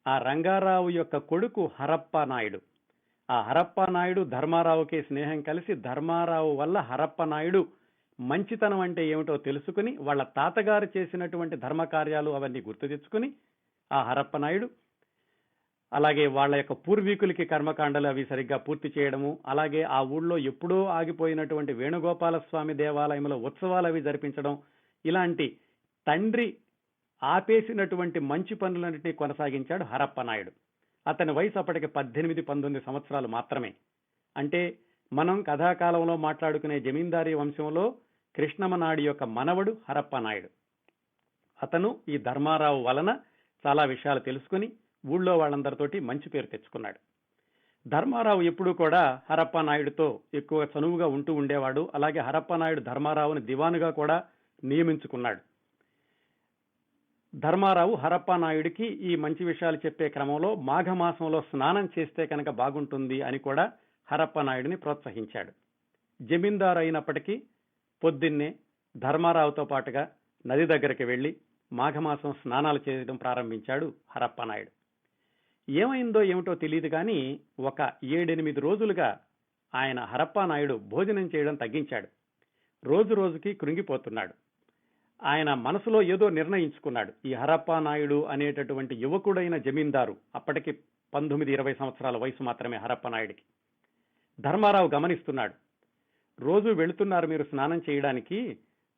ఆ రంగారావు యొక్క కొడుకు హరప్ప నాయుడు. ఆ హరప్ప నాయుడు ధర్మారావుకి స్నేహం కలిసి ధర్మారావు వల్ల హరప్ప నాయుడు మంచితనం అంటే ఏమిటో తెలుసుకుని వాళ్ళ తాతగారు చేసినటువంటి ధర్మ కార్యాలు అవన్నీ గుర్తు తెచ్చుకుని ఆ హరప్ప నాయుడు అలాగే వాళ్ళ యొక్క పూర్వీకులకి కర్మకాండలు అవి సరిగ్గా పూర్తి చేయడము, అలాగే ఆ ఊళ్ళో ఎప్పుడో ఆగిపోయినటువంటి వేణుగోపాల స్వామి దేవాలయంలో ఉత్సవాలు అవి జరిపించడం, ఇలాంటి తండ్రి ఆపేసినటువంటి మంచి పనులన్నింటినీ కొనసాగించాడు హరప్ప నాయుడు. అతని వయసు అప్పటికి 18-19 సంవత్సరాలు మాత్రమే. అంటే మనం కథాకాలంలో మాట్లాడుకునే జమీందారీ వంశంలో కృష్ణమనాయుడు యొక్క మనవడు హరప్ప నాయుడు. అతను ఈ ధర్మారావు వలన చాలా విషయాలు తెలుసుకుని ఊళ్ళో వాళ్ళందరితోటి మంచి పేరు తెచ్చుకున్నాడు. ధర్మారావు ఎప్పుడూ కూడా హరప్ప నాయుడుతో ఎక్కువ చనువుగా ఉంటూ ఉండేవాడు. అలాగే హరప్ప నాయుడు ధర్మారావుని దివానుగా కూడా నియమించుకున్నాడు. ధర్మారావు హరప్ప నాయుడికి ఈ మంచి విషయాలు చెప్పే క్రమంలో మాఘమాసంలో స్నానం చేస్తే కనుక బాగుంటుంది అని కూడా హరప్ప నాయుడిని ప్రోత్సహించాడు. జమీందారు అయినప్పటికీ పొద్దున్నే ధర్మారావుతో పాటుగా నది దగ్గరికి వెళ్లి మాఘమాసం స్నానాలు చేయడం ప్రారంభించాడు హరప్ప నాయుడు. ఏమైందో ఏమిటో తెలియదు కానీ ఒక 7-8 రోజులుగా ఆయన హరప్ప నాయుడు భోజనం చేయడం తగ్గించాడు. రోజు రోజుకి కృంగిపోతున్నాడు. ఆయన మనసులో ఏదో నిర్ణయించుకున్నాడు. ఈ హరప్ప నాయుడు అనేటటువంటి యువకుడైన జమీందారు, అప్పటికి 19-20 సంవత్సరాల వయసు మాత్రమే హరప్ప నాయుడికి. ధర్మారావు గమనిస్తున్నాడు. రోజు వెళుతున్నారు మీరు స్నానం చేయడానికి,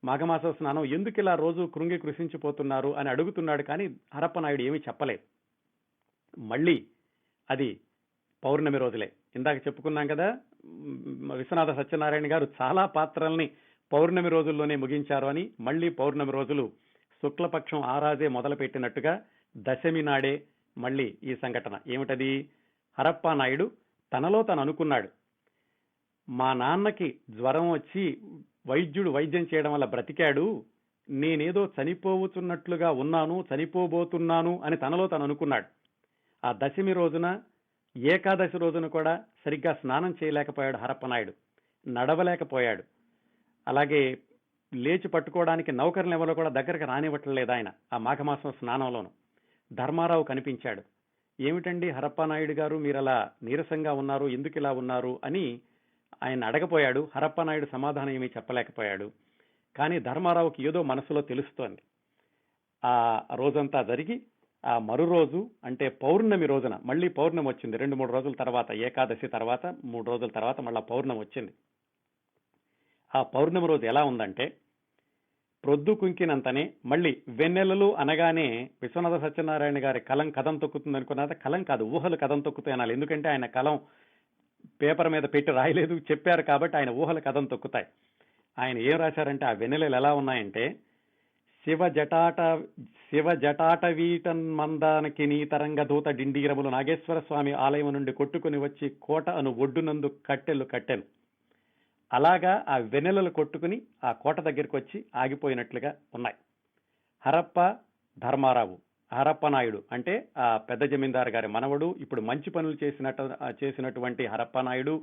మాఘమాస స్నానం, ఎందుకు ఇలా రోజు కృంగి కృషించిపోతున్నారు అని అడుగుతున్నాడు. కానీ హరప్ప నాయుడు ఏమీ చెప్పలేదు. మళ్ళీ అది పౌర్ణమి రోజులే. ఇందాక చెప్పుకున్నాం కదా, విశ్వనాథ సత్యనారాయణ గారు చాలా పాత్రల్ని పౌర్ణమి రోజుల్లోనే ముగించారు అని. మళ్ళీ పౌర్ణమి రోజులు శుక్లపక్షం ఆరాజే మొదలుపెట్టినట్టుగా దశమి నాడే మళ్ళీ ఈ సంఘటన. ఏమిటది? హరప్ప నాయుడు తనలో తను అనుకున్నాడు, మా నాన్నకి జ్వరం వచ్చి వైద్యుడు వైద్యం చేయడం వల్ల బ్రతికాడు, నేనేదో చనిపోతున్నట్లుగా ఉన్నాను, చనిపోబోతున్నాను అని తనలో తను అనుకున్నాడు. ఆ దశమి రోజున, ఏకాదశి రోజున కూడా సరిగ్గా స్నానం చేయలేకపోయాడు హరప్ప నాయుడు, నడవలేకపోయాడు. అలాగే లేచి పట్టుకోవడానికి నౌకర్లు ఎవరో కూడా దగ్గరకు రానివ్వట్లేదు ఆయన ఆ మాఘమాసం స్నానంలోను. ధర్మారావు కనిపించాడు. ఏమిటండి హరప్ప నాయుడు గారు, మీరు అలా నీరసంగా ఉన్నారు, ఎందుకు ఇలా ఉన్నారు అని ఆయన అడగపోయాడు. హరప్ప నాయుడు సమాధానం ఏమీ చెప్పలేకపోయాడు. కానీ ధర్మారావుకి ఏదో మనసులో తెలుస్తోంది. ఆ రోజంతా జరిగి ఆ మరు రోజు అంటే పౌర్ణమి రోజున, మళ్ళీ పౌర్ణమి వచ్చింది 2-3 రోజుల తర్వాత, ఏకాదశి తర్వాత 3 రోజుల తర్వాత మళ్ళా పౌర్ణమి వచ్చింది. ఆ పౌర్ణమి రోజు ఎలా ఉందంటే, ప్రొద్దు కుంకినంతనే మళ్ళీ వెన్నెలలు అనగానే విశ్వనాథ సత్యనారాయణ గారి కథం తొక్కుతుంది అనుకున్నది. కలం కాదు, ఊహలు కథం తొక్కుతాయి అనాలి. ఎందుకంటే ఆయన కలం పేపర్ మీద పెట్టి రాయలేదు, చెప్పారు కాబట్టి ఆయన ఊహలు కథం తొక్కుతాయి. ఆయన ఏం రాశారంటే, ఆ వెన్నెలలు ఎలా ఉన్నాయంటే, శివ జటాట శివ జటాటవీటన్మందానికి నీ తరంగదూత డిండీరములు నాగేశ్వర స్వామి ఆలయం నుండి కొట్టుకుని వచ్చి కోట అను ఒడ్డునందు కట్టెలు కట్టెను. అలాగా ఆ వెన్నెలలు కొట్టుకుని ఆ కోట దగ్గరికి వచ్చి ఆగిపోయినట్లుగా ఉన్నాయి. హరప్ప ధర్మారావు, హరప్ప నాయుడు అంటే ఆ పెద్ద జమీందారు గారి మనవడు, ఇప్పుడు మంచి పనులు చేసినటువంటి హరప్ప నాయుడు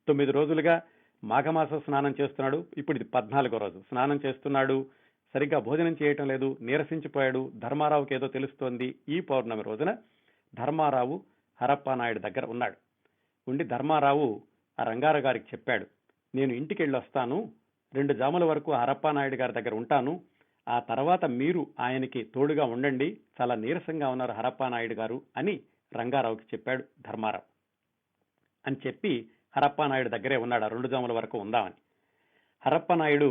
9 రోజులుగా మాఘమాస స్నానం చేస్తున్నాడు. ఇప్పుడు ఇది 14వ రోజు స్నానం చేస్తున్నాడు. సరిగ్గా భోజనం చేయటం లేదు, నీరసించిపోయాడు. ధర్మారావుకి ఏదో తెలుస్తోంది. ఈ పౌర్ణమి రోజున ధర్మారావు హరప్ప నాయుడు దగ్గర ఉన్నాడు. ఉండి ధర్మారావు ఆ రంగారావు గారికి చెప్పాడు, నేను ఇంటికి వెళ్ళి వస్తాను, 2 జాముల వరకు హరప్ప నాయుడు గారి దగ్గర ఉంటాను, ఆ తర్వాత మీరు ఆయనకి తోడుగా ఉండండి, చాలా నీరసంగా ఉన్నారు హరప్ప నాయుడు గారు అని రంగారావుకి చెప్పాడు ధర్మారావు. అని చెప్పి హరప్ప నాయుడు దగ్గరే ఉన్నాడు, ఆ 2 జాముల వరకు ఉందామని. హరప్ప నాయుడు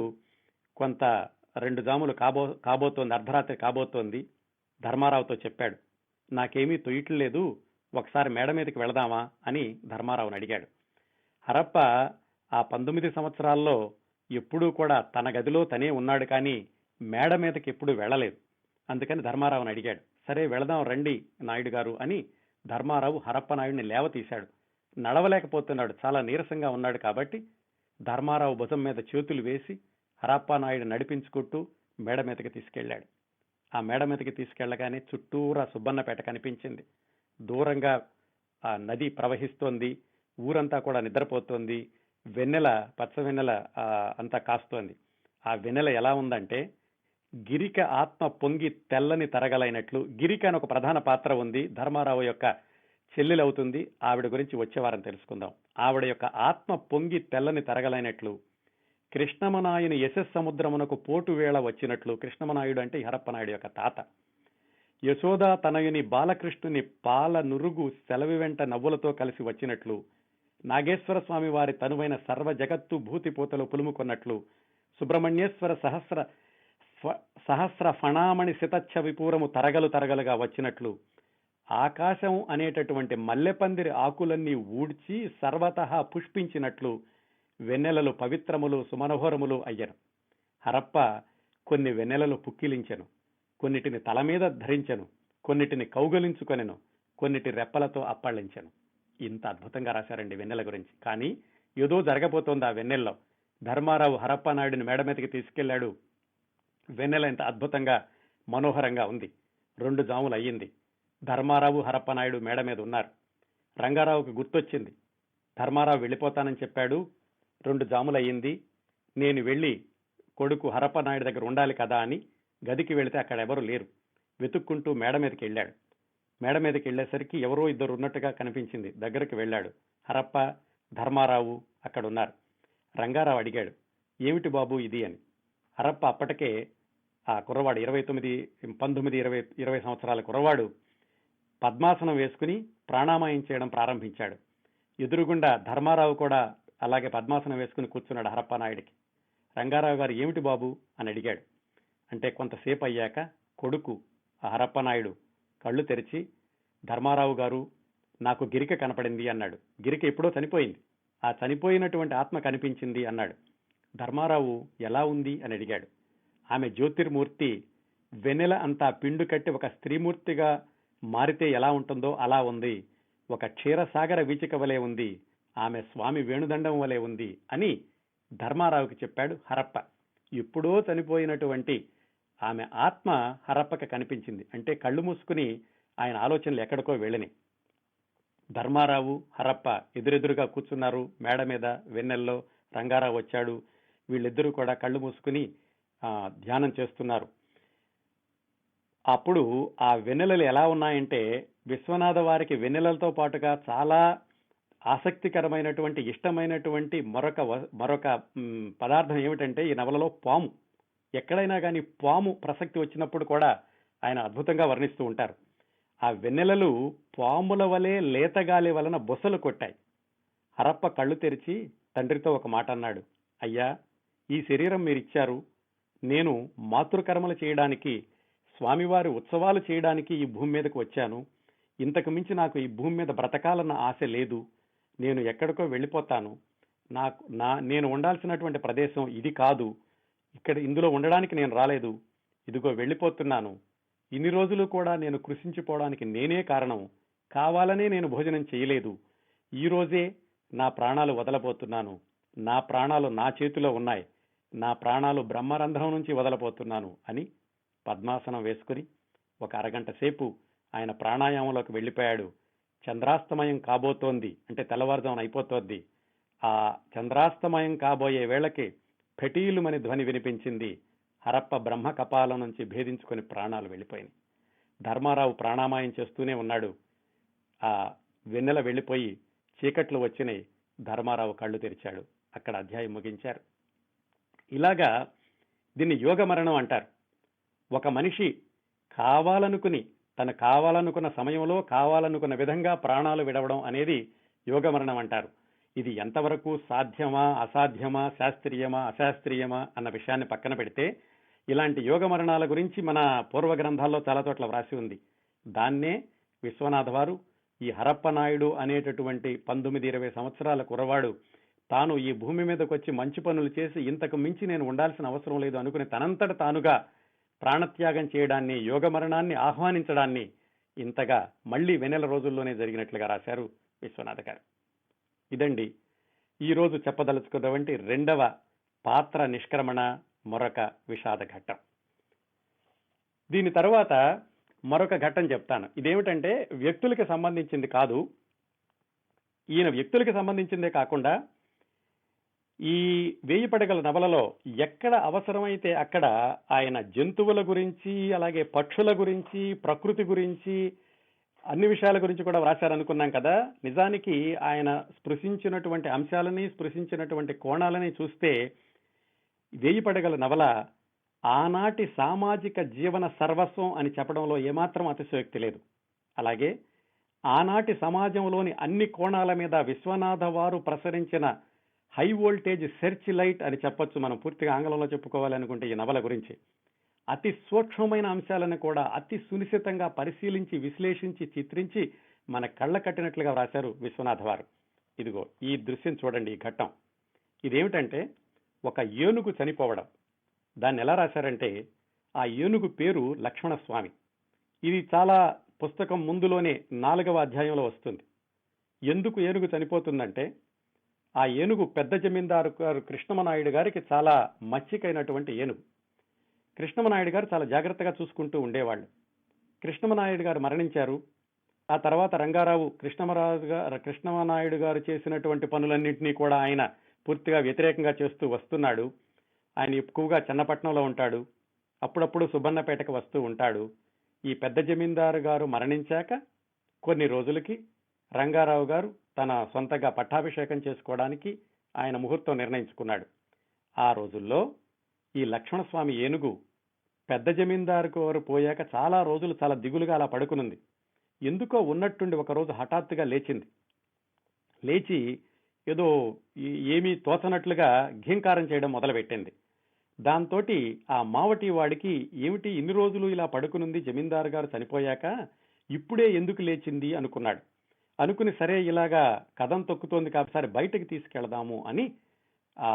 కొంత 2 జాములు కాబోతోంది, అర్ధరాత్రి కాబోతోంది. ధర్మారావుతో చెప్పాడు, నాకేమీ తొయ్యట్లేదు, ఒకసారి మేడ మీదకి వెళదామా అని ధర్మారావుని అడిగాడు. హరప్ప ఆ 19 సంవత్సరాల్లో ఎప్పుడూ కూడా తన గదిలో తనే ఉన్నాడు, కానీ మేడ మీదకి ఎప్పుడు వెళ్ళలేదు. అందుకని ధర్మారావుని అడిగాడు. సరే వెళదాం రండి నాయుడు గారు అని ధర్మారావు హరప్ప నాయుడిని లేవతీశాడు. నడవలేకపోతున్నాడు, చాలా నీరసంగా ఉన్నాడు. కాబట్టి ధర్మారావు భుజం మీద చేతులు వేసి హరప్ప నాయుడు నడిపించుకుంటూ మేడ మీదకి తీసుకెళ్లాడు. ఆ మేడ మీదకి తీసుకెళ్లగానే చుట్టూరా సుబ్బన్నపేట కనిపించింది. దూరంగా ఆ నది ప్రవహిస్తోంది, ఊరంతా కూడా నిద్రపోతోంది, వెన్నెల పచ్చ వెన్నెల అంతా కాస్తోంది. ఆ వెన్నెల ఎలా ఉందంటే గిరిక ఆత్మ పొంగి తెల్లని తరగలైనట్లు. గిరిక అని ఒక ప్రధాన పాత్ర ఉంది, ధర్మారావు యొక్క చెల్లెలవుతుంది. ఆవిడ గురించి వచ్చే వారం తెలుసుకుందాం. ఆవిడ యొక్క ఆత్మ పొంగి తెల్లని తరగలైనట్లు, కృష్ణమనాయుని యశస్ సముద్రమునకు పోటు వేళ వచ్చినట్లు. కృష్ణమనాయుడు అంటే హరప్పనాయుడు యొక్క తాత. యశోదా తనయుని బాలకృష్ణుని పాల నురుగు సెలవి వెంట నవ్వులతో కలిసి వచ్చినట్లు. నాగేశ్వర స్వామి వారి తనువైన సర్వ జగత్తు భూతిపోతలు పులుముకొన్నట్లు. సుబ్రహ్మణ్యేశ్వర సహస్ర ఫణామణి శితచ్ఛ విపూరము తరగలు తరగలుగా వచ్చినట్లు. ఆకాశం అనేటటువంటి మల్లెపందిరి ఆకులన్నీ ఊడ్చి సర్వతః పుష్పించినట్లు వెన్నెలలు పవిత్రములు సుమనోహరములు అయ్యను. హరప్ప కొన్ని వెన్నెలలు పుక్కిలించెను, కొన్నిటిని తల మీద ధరించెను, కొన్నిటిని కౌగలించుకొనెను, కొన్నిటి రెప్పలతో అప్పళించెను. ఇంత అద్భుతంగా రాశారండి వెన్నెల గురించి. కానీ ఏదో జరగబోతోంది ఆ వెన్నెల్లో. ధర్మారావు హరప్ప నాయుడిని మేడ మీదకి తీసుకెళ్లాడు. వెన్నెల ఎంత అద్భుతంగా మనోహరంగా ఉంది. 2 జాములు అయ్యింది. ధర్మారావు హరప్ప నాయుడు మేడ మీద ఉన్నారు. రంగారావుకి గుర్తొచ్చింది. ధర్మారావు వెళ్ళిపోతానని చెప్పాడు, 2 జాములు అయ్యింది, నేను వెళ్ళి కొడుకు హరప్ప నాయుడు దగ్గర ఉండాలి కదా అని గదికి వెళితే అక్కడ ఎవరు లేరు. వెతుక్కుంటూ మేడ మీదకి వెళ్ళాడు. మేడ మీదకి వెళ్ళేసరికి ఎవరో 2 ఉన్నట్టుగా కనిపించింది. దగ్గరికి వెళ్ళాడు. హరప్ప, ధర్మారావు అక్కడ ఉన్నారు. రంగారావు అడిగాడు, ఏమిటి బాబు ఇది అని. హరప్ప అప్పటికే ఆ కుర్రవాడు 19, 20 సంవత్సరాల కుర్రవాడు పద్మాసనం వేసుకుని ప్రాణామాయం చేయడం ప్రారంభించాడు. ఎదురుగుండా ధర్మారావు కూడా అలాగే పద్మాసనం వేసుకుని కూర్చున్నాడు హరప్ప నాయుడికి. రంగారావు గారు ఏమిటి బాబు అని అడిగాడు. అంటే కొంతసేపు అయ్యాక కొడుకు ఆ హరప్ప నాయుడు కళ్ళు తెరిచి, ధర్మారావు గారు నాకు గిరిక కనపడింది అన్నాడు. గిరిక ఎప్పుడో చనిపోయింది, ఆ చనిపోయినటువంటి ఆత్మ కనిపించింది అన్నాడు. ధర్మారావు ఎలా ఉంది అని అడిగాడు. ఆమె జ్యోతిర్మూర్తి, వెన్నెల అంతా పిండు కట్టి ఒక స్త్రీమూర్తిగా మారితే ఎలా ఉంటుందో అలా ఉంది, ఒక క్షీరసాగర వీచిక వలె ఉంది, ఆమె స్వామి వేణుదండం వలె ఉంది అని ధర్మారావుకి చెప్పాడు హరప్ప. ఎప్పుడో చనిపోయినటువంటి ఆమె ఆత్మ హరప్పకి కనిపించింది. అంటే కళ్ళు మూసుకుని ఆయన ఆలోచనలు ఎక్కడికో వెళ్ళని. ధర్మారావు హరప్ప ఎదురెదురుగా కూర్చున్నారు మేడ మీద. వెన్నెల్లో రంగారావు వచ్చాడు. వీళ్ళిద్దరూ కూడా కళ్ళు మూసుకుని ధ్యానం చేస్తున్నారు. అప్పుడు ఆ వెన్నెలలు ఎలా ఉన్నాయంటే, విశ్వనాథ వారికి వెన్నెలలతో పాటుగా చాలా ఆసక్తికరమైనటువంటి ఇష్టమైనటువంటి మరొక పదార్థం ఏమిటంటే ఈ నవలలో పాము. ఎక్కడైనా కానీ పాము ప్రసక్తి వచ్చినప్పుడు కూడా ఆయన అద్భుతంగా వర్ణిస్తూ ఉంటారు. ఆ వెన్నెలలు పాముల వలె లేతగాలి వలన బొసలు కొట్టాయి. హరప్ప కళ్ళు తెరిచి తండ్రితో ఒక మాట అన్నాడు, అయ్యా, ఈ శరీరం మీరిచ్చారు, నేను మాతృకర్మలు చేయడానికి, స్వామివారి ఉత్సవాలు చేయడానికి ఈ భూమి మీదకు వచ్చాను. ఇంతకు మించి నాకు ఈ భూమి మీద బ్రతకాలన్న ఆశ లేదు. నేను ఎక్కడికో వెళ్ళిపోతాను. నేను ఉండాల్సినటువంటి ప్రదేశం ఇది కాదు. ఇందులో ఉండడానికి నేను రాలేదు. ఇదిగో వెళ్ళిపోతున్నాను. ఇన్ని రోజులు కూడా నేను కృషించిపోవడానికి నేనే కారణం. కావాలనే నేను భోజనం చేయలేదు. ఈ రోజే నా ప్రాణాలు వదలబోతున్నాను. నా ప్రాణాలు నా చేతిలో ఉన్నాయి. నా ప్రాణాలు బ్రహ్మరంధ్రం నుంచి వదలబోతున్నాను అని పద్మాసనం వేసుకుని ఒక అరగంట సేపు ఆయన ప్రాణాయామంలోకి వెళ్ళిపోయాడు. చంద్రాస్తమయం కాబోతోంది, అంటే తెల్లవారుజామున అయిపోతోంది. ఆ చంద్రాస్తమయం కాబోయే వేళకి ఫెటీలుమని ధ్వని వినిపించింది. హరప్ప బ్రహ్మ కపాలం నుంచి భేదించుకొని ప్రాణాలు వెళ్ళిపోయింది. ధర్మారావు ప్రాణామాయం చేస్తూనే ఉన్నాడు. ఆ వెన్నెల వెళ్ళిపోయి చీకట్లు వచ్చినాయి. ధర్మారావు కళ్ళు తెరిచాడు. అక్కడ అధ్యాయం ముగించారు. ఇలాగా దీన్ని యోగ మరణం అంటారు. ఒక మనిషి కావాలనుకుని తను కావాలనుకున్న సమయంలో కావాలనుకున్న విధంగా ప్రాణాలు విడవడం అనేది యోగ మరణం అంటారు. ఇది ఎంతవరకు సాధ్యమా, అసాధ్యమా, శాస్త్రీయమా, అశాస్త్రీయమా అన్న విషయాన్ని పక్కన పెడితే ఇలాంటి యోగ మరణాల గురించి మన పూర్వ గ్రంథాల్లో చాలా చోట్ల వ్రాసి ఉంది. దాన్నే విశ్వనాథ వారు ఈ హరప్ప నాయుడు అనేటటువంటి 19-20 సంవత్సరాల కురవాడు తాను ఈ భూమి మీదకి వచ్చి మంచి పనులు చేసి ఇంతకు మించి నేను ఉండాల్సిన అవసరం లేదు అనుకుని తనంతట తానుగా ప్రాణత్యాగం చేయడాన్ని, యోగ మరణాన్ని ఆహ్వానించడాన్ని ఇంతగా మళ్లీ వెన్నెల రోజుల్లోనే జరిగినట్లుగా రాశారు విశ్వనాథ గారు. ఇదండి ఈరోజు చెప్పదలుచుకున్నటువంటి రెండవ పాత్ర నిష్క్రమణ మరొక విషాద ఘట్టం. దీని తర్వాత మరొక ఘట్టం చెప్తాను. ఇదేమిటంటే వ్యక్తులకి సంబంధించింది కాదు. ఈయన వ్యక్తులకి సంబంధించిందే కాకుండా ఈ వేయి పడగల నవలలో ఎక్కడ అవసరమైతే అక్కడ ఆయన జంతువుల గురించి, అలాగే పక్షుల గురించి, ప్రకృతి గురించి, అన్ని విషయాల గురించి కూడా వ్రాశారనుకున్నాం కదా. నిజానికి ఆయన స్పృశించినటువంటి అంశాలని, స్పృశించినటువంటి కోణాలని చూస్తే వేయి పడగల నవల ఆనాటి సామాజిక జీవన సర్వస్వం అని చెప్పడంలో ఏమాత్రం అతిశయోక్తి లేదు. అలాగే ఆనాటి సమాజంలోని అన్ని కోణాల మీద విశ్వనాథ వారు ప్రసరించిన హై వోల్టేజ్ సెర్చ్ లైట్ అని చెప్పొచ్చు. మనం పూర్తిగా ఆంగ్లంలో చెప్పుకోవాలనుకుంటే ఈ నవల గురించి అతి సూక్ష్మమైన అంశాలను కూడా అతి సునిశ్చితంగా పరిశీలించి, విశ్లేషించి, చిత్రించి మన కళ్ళ కట్టినట్లుగా వ్రాశారు విశ్వనాథ వారు. ఇదిగో ఈ దృశ్యం చూడండి. ఈ ఘట్టం ఇదేమిటంటే ఒక ఏనుగు చనిపోవడం. దాన్ని ఎలా రాశారంటే ఆ ఏనుగు పేరు లక్ష్మణస్వామి. ఇది చాలా పుస్తకం ముందులోనే 4వ అధ్యాయంలో వస్తుంది. ఎందుకు ఏనుగు చనిపోతుందంటే ఆ ఏనుగు పెద్ద జమీందారు గారు కృష్ణమనాయుడు గారికి చాలా మచ్చికైనటువంటి ఏనుగు. కృష్ణమనాయుడు గారు చాలా జాగ్రత్తగా చూసుకుంటూ ఉండేవాళ్ళు. కృష్ణమనాయుడు గారు మరణించారు. ఆ తర్వాత రంగారావు కృష్ణమనాయుడు గారు చేసినటువంటి పనులన్నింటినీ కూడా ఆయన పూర్తిగా వ్యతిరేకంగా చేస్తూ వస్తున్నాడు. ఆయన ఎక్కువగా చెన్నపట్నంలో ఉంటాడు. అప్పుడప్పుడు సుబ్బన్నపేటకు వస్తూ ఉంటాడు. ఈ పెద్ద జమీందారు గారు మరణించాక కొన్ని రోజులకి రంగారావు గారు తన సొంతగా పట్టాభిషేకం చేసుకోవడానికి ఆయన ముహూర్తం నిర్ణయించుకున్నాడు. ఆ రోజుల్లో ఈ లక్ష్మణస్వామి ఏనుగు పెద్ద జమీందారు గారు పోయాక చాలా రోజులు చాలా దిగులుగా అలా పడుకునుంది. ఎందుకో ఉన్నట్టుండి ఒకరోజు హఠాత్తుగా లేచింది. లేచి ఏదో ఏమీ తోచనట్లుగా ఘీంకారం చేయడం మొదలుపెట్టింది. దాంతో ఆ మావటి వాడికి ఏమిటి ఇన్ని రోజులు ఇలా పడుకునుంది, జమీందారు గారు చనిపోయాక ఇప్పుడే ఎందుకు లేచింది అనుకున్నాడు. అనుకుని సరే ఇలాగా కదం తొక్కుతోంది కాబట్టి బయటకు తీసుకెళ్దాము అని ఆ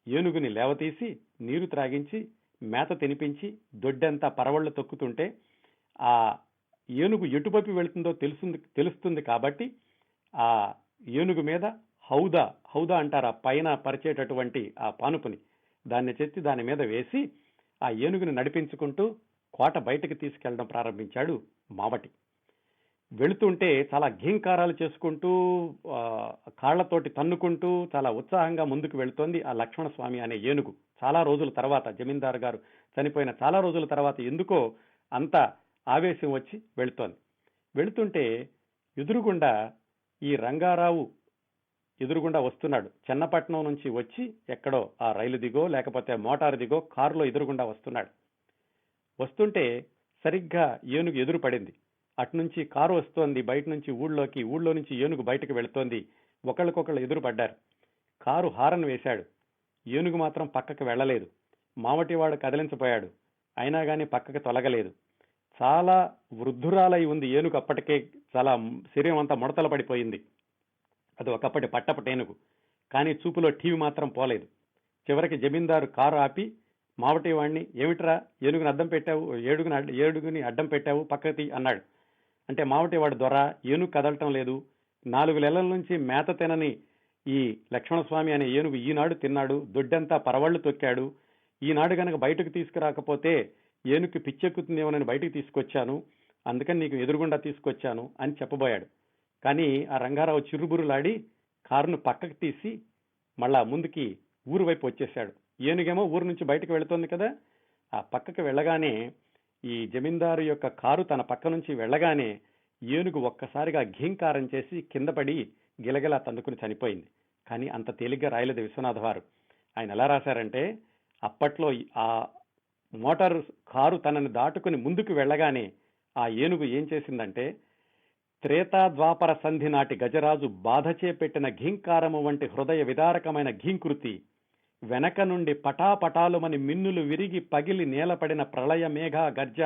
ఏనుగుని లేవతీసి నీరు త్రాగించి మేత తినిపించి దొడ్డంతా పరవళ్ళు తొక్కుతుంటే ఆ ఏనుగు ఎటుపైపు వెళుతుందో తెలుస్తుంది కాబట్టి ఆ ఏనుగు మీద హౌదా అంటారు, ఆ పైన పరిచేటటువంటి ఆ పానుపుని దాన్ని చెత్తి దాని మీద వేసి ఆ ఏనుగుని నడిపించుకుంటూ కోట బయటకు తీసుకెళ్లడం ప్రారంభించాడు మావటి. వెళుతుంటే చాలా ఘీంకారాలు చేసుకుంటూ కాళ్లతోటి తన్నుకుంటూ చాలా ఉత్సాహంగా ముందుకు వెళుతోంది ఆ లక్ష్మణస్వామి అనే ఏనుగు. చాలా రోజుల తర్వాత, జమీందారు గారు చనిపోయిన చాలా రోజుల తర్వాత ఎందుకో అంత ఆవేశం వచ్చి వెళుతుంటే ఎదురుగుండా ఈ రంగారావు ఎదురుగుండా వస్తున్నాడు. చెన్నపట్నం నుంచి వచ్చి ఎక్కడో ఆ రైలు దిగో లేకపోతే మోటారు దిగో కారులో ఎదురుగుండా వస్తుంటే సరిగ్గా ఏనుగు ఎదురు పడింది. అటునుంచి కారు వస్తోంది బయట నుంచి ఊళ్ళో నుంచి ఏనుగు బయటకు వెళుతోంది. ఒకళ్ళకొకళ్ళు ఎదురు పడ్డారు. కారు హారన్ వేశాడు. ఏనుగు మాత్రం పక్కకు వెళ్ళలేదు. మావటివాడు కదిలించపోయాడు. అయినా గాని పక్కకు తొలగలేదు. చాలా వృద్ధురాలై ఉంది ఏనుగు. అప్పటికే చాలా శరీరం అంతా ముడతలు పడిపోయింది. అది ఒకప్పటి పట్టపటేనుగు. కానీ చూపులో టీవీ మాత్రం పోలేదు. చివరికి జమీందారు కారు ఆపి మావటి వాణ్ణి, ఏమిట్రా ఏనుగుని అడ్డం పెట్టావు, ఏడుగుని అడ్డం పెట్టావు, పక్కకి అన్నాడు. అంటే మావటి వాడు, దొర ఏనుగు కదలటం లేదు, 4 నెలల నుంచి మేత తినని ఈ లక్ష్మణస్వామి అనే ఏనుగు ఈనాడు తిన్నాడు, దొడ్డంతా పరవళ్లు తొక్కాడు, ఈనాడు గనక బయటకు తీసుకురాకపోతే ఏనుగుకి పిచ్చెక్కుతుందేమోనని బయటకు తీసుకొచ్చాను, అందుకని నీకు ఎదురుగుండా తీసుకొచ్చాను అని చెప్పబోయాడు. కానీ ఆ రంగారావు చిరుబురులాడి కారును పక్కకు తీసి మళ్ళా ముందుకి ఊరు వైపు వచ్చేశాడు. ఏనుగేమో ఊరు నుంచి బయటకు వెళుతోంది కదా. ఆ పక్కకు వెళ్ళగానే ఈ జమీందారు యొక్క కారు తన పక్క నుంచి వెళ్ళగానే ఏనుగు ఒక్కసారిగా ఘీంకారం చేసి కింద పడి గిలగిలా తన్నుకుని చనిపోయింది. కానీ అంత తేలిగ్గా రాయలేదు విశ్వనాథ వారు. ఆయన ఎలా రాశారంటే, అప్పట్లో ఆ మోటారు కారు తనని దాటుకుని ముందుకు వెళ్ళగానే ఆ ఏనుగు ఏం చేసిందంటే, త్రేతా ద్వాపర సంధి నాటి గజరాజు బాధచే పెట్టిన ఘీంకారము వంటి హృదయ విదారకమైన ఘీంకృతి, వెనక నుండి పటాపటాలుమని మిన్నులు విరిగి పగిలి నేలపడిన ప్రళయ మేఘ గర్జ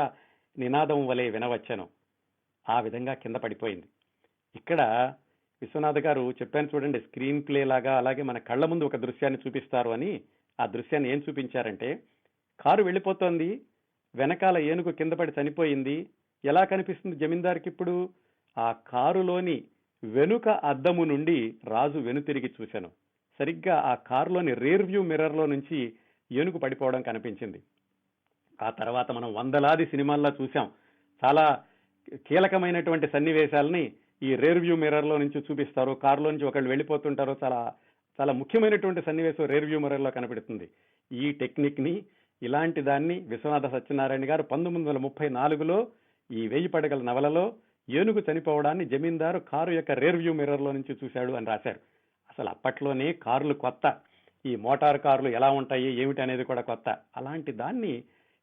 నినాదం వలె వినవచ్చను. ఆ విధంగా కింద పడిపోయింది. ఇక్కడ విశ్వనాథ్ గారు చెప్పాను చూడండి, స్క్రీన్ ప్లే లాగా అలాగే మన కళ్ళ ముందు ఒక దృశ్యాన్ని చూపిస్తారు అని. ఆ దృశ్యాన్ని ఏం చూపించారంటే, కారు వెళ్ళిపోతోంది, వెనకాల ఏనుగు కింద పడి చనిపోయింది. ఎలా కనిపిస్తుంది జమీందార్కి ఇప్పుడు? ఆ కారులోని వెనుక అద్దము నుండి రాజు వెనుతిరిగి చూశాను. సరిగ్గా ఆ కారులోని రేర్ వ్యూ మిర్రర్ లో నుంచి ఏనుగు పడిపోవడం కనిపించింది. ఆ తర్వాత మనం వందలాది సినిమాల్లో చూసాం. చాలా కీలకమైనటువంటి సన్నివేశాలని ఈ రేర్ వ్యూ మిర్రర్ లో నుంచి చూపిస్తారు. కారులో నుంచి ఒకళ్ళు వెళ్ళిపోతుంటారు. చాలా చాలా ముఖ్యమైనటువంటి సన్నివేశం రేర్ వ్యూ మిర్రర్ లో కనబడుతుంది. ఈ టెక్నిక్ ని, ఇలాంటి దాన్ని విశ్వనాథ సత్యనారాయణ గారు 1934లో ఈ 1000 పడగల నవలలో ఏనుగు చనిపోవడాన్ని జమీందారు కారు యొక్క రేర్ వ్యూ మిర్రర్ లో నుంచి చూశాడు అని రాశారు. అసలు అప్పట్లోనే కార్లు కొత్త, ఈ మోటార్ కార్లు ఎలా ఉంటాయి ఏమిటి అనేది కూడా కొత్త. అలాంటి దాన్ని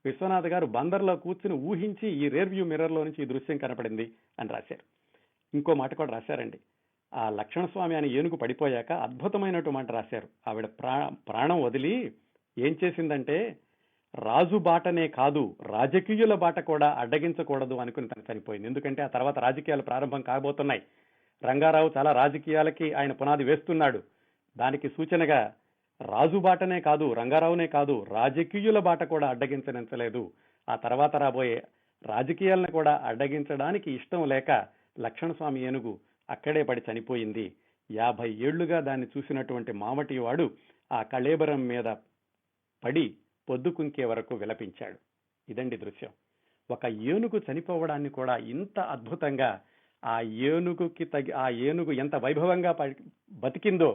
విశ్వనాథ్ గారు బందర్లో కూర్చుని ఊహించి ఈ రేర్ వ్యూ మిర్రర్ లో నుంచి ఈ దృశ్యం కనపడింది అని రాశారు. ఇంకో మాట కూడా రాశారండి. ఆ లక్ష్మణస్వామి అని ఏనుగు పడిపోయాక అద్భుతమైనటువంటి మాట రాశారు. ఆవిడ ప్రాణం వదిలి ఏం చేసిందంటే, రాజు బాటనే కాదు రాజకీయుల బాట కూడా అడ్డగించకూడదు అనుకుని తను చనిపోయింది. ఎందుకంటే ఆ తర్వాత రాజకీయాలు ప్రారంభం కాబోతున్నాయి. రంగారావు చాలా రాజకీయాలకి ఆయన పునాది వేస్తున్నాడు. దానికి సూచనగా రాజు బాటనే కాదు, రంగారావునే కాదు, రాజకీయుల బాట కూడా అడ్డగించనించలేదు. ఆ తర్వాత రాబోయే రాజకీయాలను కూడా అడ్డగించడానికి ఇష్టం లేక లక్ష్మణస్వామి ఏనుగు అక్కడే పడి చనిపోయింది. 50 ఏళ్లుగా దాన్ని చూసినటువంటి మామటి వాడు ఆ కళేబరం మీద పడి పొద్దుకుంకే వరకు విలపించాడు. ఇదండి దృశ్యం. ఒక ఏనుగు చనిపోవడాన్ని కూడా ఇంత అద్భుతంగా, ఆ ఏనుగు ఎంత వైభవంగా బతికిందో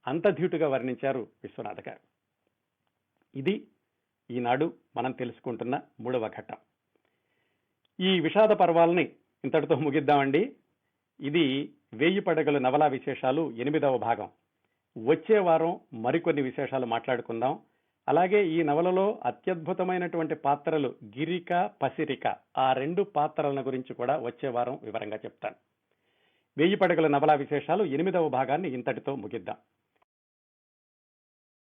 అంత ధీటుగా వర్ణించారు విశ్వనాథ గారు. ఇది ఈనాడు మనం తెలుసుకుంటున్న 3వ ఘట్టం. ఈ విషాద పర్వాలని ఇంతటితో ముగిద్దామండి. ఇది 1000 పడగలు నవలా విశేషాలు 8వ భాగం. వచ్చే వారం మరికొన్ని విశేషాలు మాట్లాడుకుందాం. అలాగే ఈ నవలలో అత్యద్భుతమైనటువంటి పాత్రలు గిరిక, పసిరిక, ఆ 2 పాత్రల గురించి కూడా వచ్చే వారం వివరంగా చెప్తాను. 1000 పడగల నవలా విశేషాలు 8వ భాగాన్ని ఇంతటితో ముగిద్దాం.